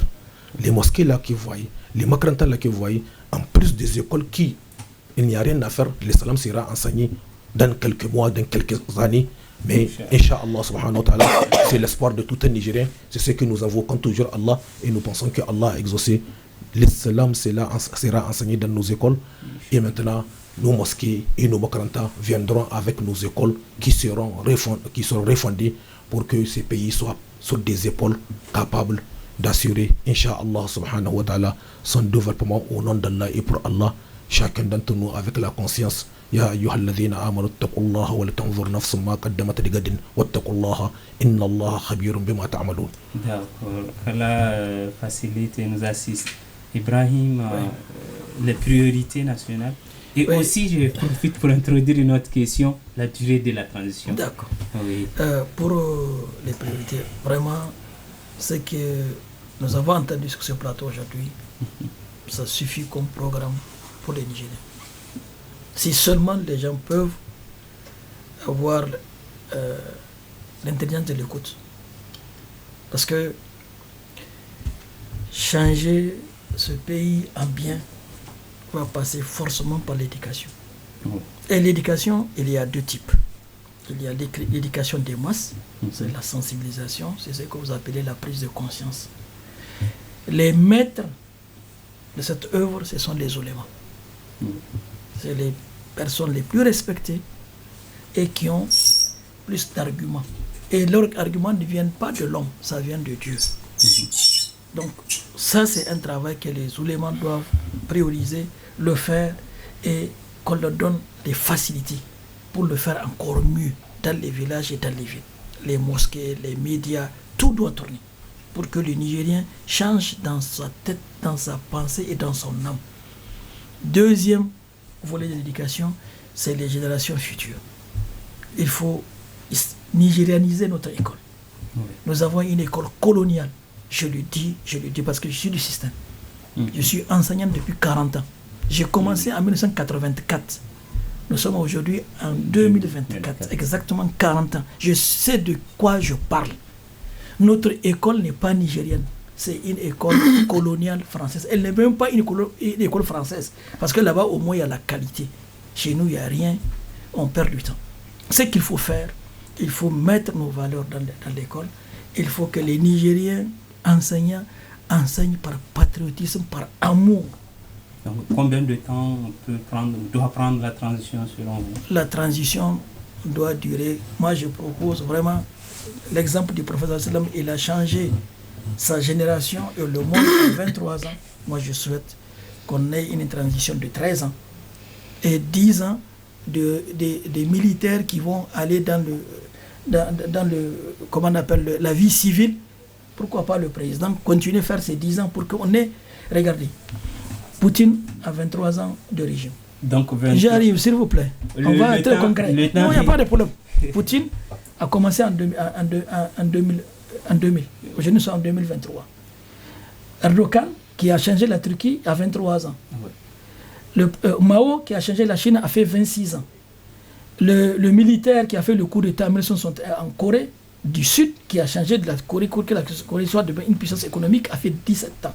Les mosquées là que vous voyez, les makrantas là que vous voyez, en plus des écoles qui, il n'y a rien à faire, l'islam sera enseigné dans quelques mois, dans quelques années. Mais Inch'Allah subhanahu wa ta'ala, c'est l'espoir de tout un Nigérien. C'est ce que nous invoquons toujours Allah et nous pensons que Allah a exaucé. L'islam sera enseigné dans nos écoles. Et maintenant, nos mosquées et nos makrantas viendront avec nos écoles qui seront refondées pour que ces pays soient sur des épaules capables d'assurer, Inch'Allah subhanahu wa ta'ala, son développement au nom d'Allah et pour Allah. Chacun d'entre nous avec la conscience. Ya ayyuhalladhina amanu taqullaha wa litanzur nafsun ma qaddamat ligadin wattaqullaha innallaha khabirun bima ta'malun. D'accord. Allah facilite et nous assiste. Ibrahim, les priorités nationales. Et aussi, je profite pour introduire une autre question, la durée de la transition. D'accord. Oui. Pour les priorités, vraiment, ce que nous avons entendu sur ce plateau aujourd'hui, ça suffit comme programme pour les Nigériens. Si seulement les gens peuvent avoir l'intelligence de l'écoute. Parce que changer ce pays en bien va passer forcément par l'éducation. Et l'éducation, il y a deux types. Il y a l'éducation des masses, c'est la sensibilisation, c'est ce que vous appelez la prise de conscience. Les maîtres de cette œuvre, ce sont les oulémas. C'est les personnes les plus respectées et qui ont plus d'arguments. Et leurs arguments ne viennent pas de l'homme, ça vient de Dieu. Donc ça, c'est un travail que les oulémas doivent prioriser, le faire et qu'on leur donne des facilités pour le faire encore mieux dans les villages et dans les villes. Les mosquées, les médias, tout doit tourner pour que le Nigérien change dans sa tête, dans sa pensée et dans son âme. Deuxième volet de l'éducation, c'est les générations futures. Il faut nigérianiser notre école. Nous avons une école coloniale. Je le dis parce que je suis du système. Je suis enseignant depuis 40 ans. J'ai commencé en 1984. Nous sommes aujourd'hui en 2024, exactement 40 ans. Je sais de quoi je parle. Notre école n'est pas nigérienne. C'est une école coloniale française. Elle n'est même pas une école française. Parce que là-bas, au moins, il y a la qualité. Chez nous, il n'y a rien. On perd du temps. Ce qu'il faut faire, il faut mettre nos valeurs dans l'école. Il faut que les Nigériens enseignants enseignent par patriotisme, par amour. Donc, combien de temps doit prendre la transition selon vous? La transition doit durer. Moi, je propose vraiment l'exemple du prophète sallam. Il a changé sa génération et le monde en 23 ans. Moi, je souhaite qu'on ait une transition de 13 ans et 10 ans des militaires qui vont aller dans comment on appelle, la vie civile. Pourquoi pas le président continuer à faire ces 10 ans pour qu'on ait... Regardez, Poutine a 23 ans de régime. Donc, j'arrive, s'il vous plaît. On va être concret. Non, il n'y a pas de problème. Poutine a commencé en 2000. Aujourd'hui, nous sommes en 2023. Erdogan, qui a changé la Turquie, a 23 ans. Mao, qui a changé la Chine, a fait 26 ans. Le militaire qui a fait le coup d'État en Corée du Sud, qui a changé de la Corée, que la Corée soit une puissance économique, a fait 17 ans.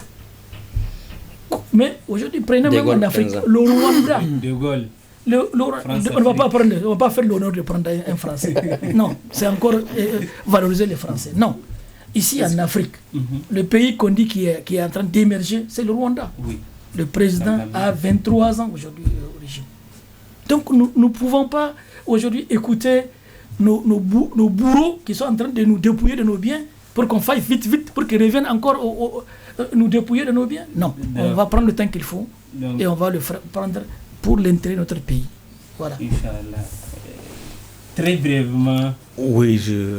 Mais aujourd'hui, prenez même en Afrique, le Rwanda. De Gaulle. On ne va pas faire l'honneur de prendre un Français. Non, c'est encore valoriser les Français. Non. Ici en Afrique, le pays qu'on dit qui est en train d'émerger, c'est le Rwanda. Oui. Le président a 23 ans aujourd'hui au régime. Donc nous ne pouvons pas aujourd'hui écouter nos bourreaux qui sont en train de nous dépouiller de nos biens pour qu'on fasse vite, pour qu'ils reviennent encore nous dépouiller de nos biens. Non, on va prendre le temps qu'il faut et on va le prendre pour l'intérêt de notre pays. Voilà. Inch'Allah. Très brièvement. Oui, je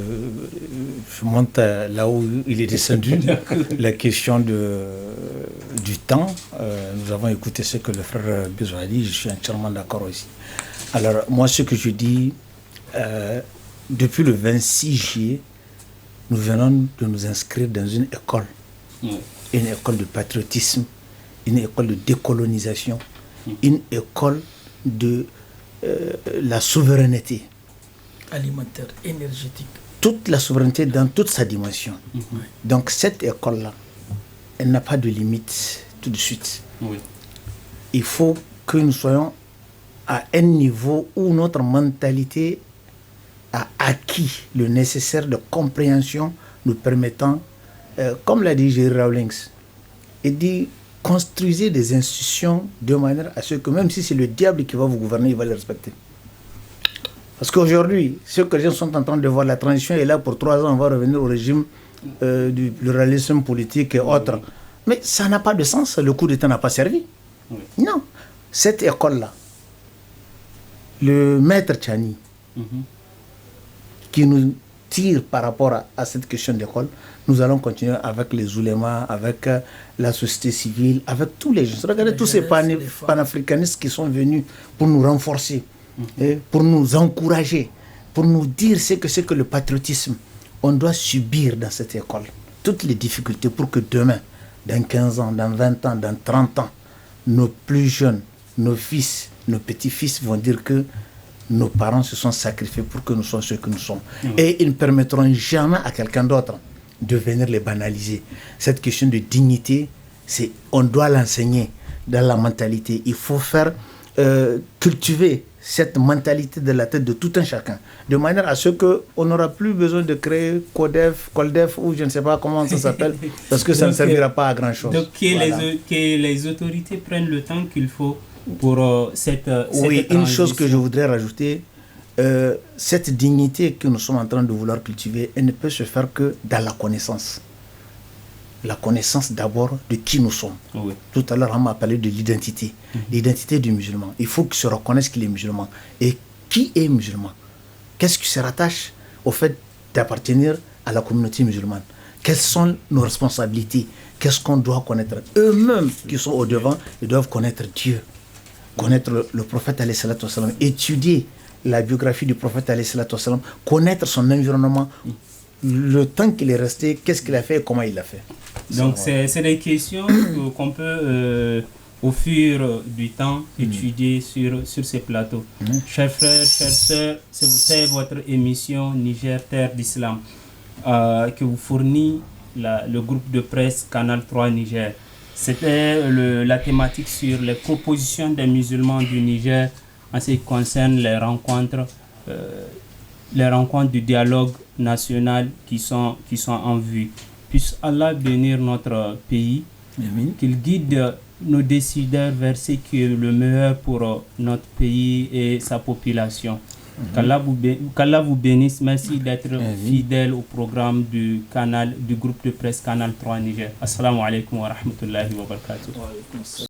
monte là où il est descendu. La question du temps. Nous avons écouté ce que le frère Bizou a dit. Je suis entièrement d'accord aussi. Alors, moi, ce que je dis, depuis le 26 juillet, nous venons de nous inscrire dans une école. Une école de patriotisme, une école de décolonisation, une école de la souveraineté. Alimentaire, énergétique. Toute la souveraineté dans toute sa dimension. Donc cette école-là, elle n'a pas de limite tout de suite. Il faut que nous soyons à un niveau où notre mentalité a acquis le nécessaire de compréhension nous permettant, comme l'a dit Jerry Rawlings, il dit construisez des institutions de manière à ce que même si c'est le diable qui va vous gouverner, il va les respecter. Parce qu'aujourd'hui, ce que les gens sont en train de voir, la transition est là pour 3 ans, on va revenir au régime du pluralisme politique et autres. Mais ça n'a pas de sens, le coup d'État n'a pas servi. Non. Cette école-là, le maître Tchani, qui nous tire par rapport à cette question d'école, nous allons continuer avec les oulémas, avec la société civile, avec tous les gens. Regardez tous ces panafricanistes qui sont venus pour nous renforcer, pour nous encourager, pour nous dire ce que c'est que le patriotisme. On doit subir dans cette école toutes les difficultés pour que demain, dans 15 ans, dans 20 ans, dans 30 ans, nos plus jeunes, nos fils, nos petits-fils vont dire que nos parents se sont sacrifiés pour que nous soyons ce que nous sommes. Et ils ne permettront jamais à quelqu'un d'autre de venir les banaliser. Cette question de dignité, on doit l'enseigner dans la mentalité. Il faut faire cultiver cette mentalité de la tête de tout un chacun, de manière à ce qu'on n'aura plus besoin de créer Coldef ou je ne sais pas comment ça s'appelle, parce que ça ne servira pas à grand chose. Donc que les autorités prennent le temps qu'il faut pour cette oui, une chose que je voudrais rajouter, cette dignité que nous sommes en train de vouloir cultiver, elle ne peut se faire que dans la connaissance. La connaissance d'abord de qui nous sommes. Oui. Tout à l'heure, on m'a parlé de l'identité. L'identité du musulman. Il faut qu'il se reconnaisse qu'il est musulman. Et qui est musulman? Qu'est-ce qui se rattache au fait d'appartenir à la communauté musulmane? Quelles sont nos responsabilités? Qu'est-ce qu'on doit connaître? Eux-mêmes qui sont au devant, ils doivent connaître Dieu, connaître le prophète alayhi salatu wassalam, étudier la biographie du prophète alayhi salatu wassalam, connaître son environnement, le temps qu'il est resté, qu'est-ce qu'il a fait et comment il l'a fait. Donc c'est des questions qu'on peut au fur du temps étudié sur ces plateaux. Chers frères, chères sœurs, c'est votre émission Niger Terre d'Islam que vous fournit le groupe de presse Canal 3 Niger. C'était la thématique sur les propositions des musulmans du Niger en ce qui concerne les rencontres du dialogue national qui sont en vue. Puisse Allah bénir notre pays, qu'il guide nos décideurs vers ce qui est le meilleur pour notre pays et sa population. Qu'Allah vous bénisse. Merci d'être fidèle au programme du groupe de presse Canal 3 Niger. Assalamu alaikum wa rahmatullahi wa barakatuh.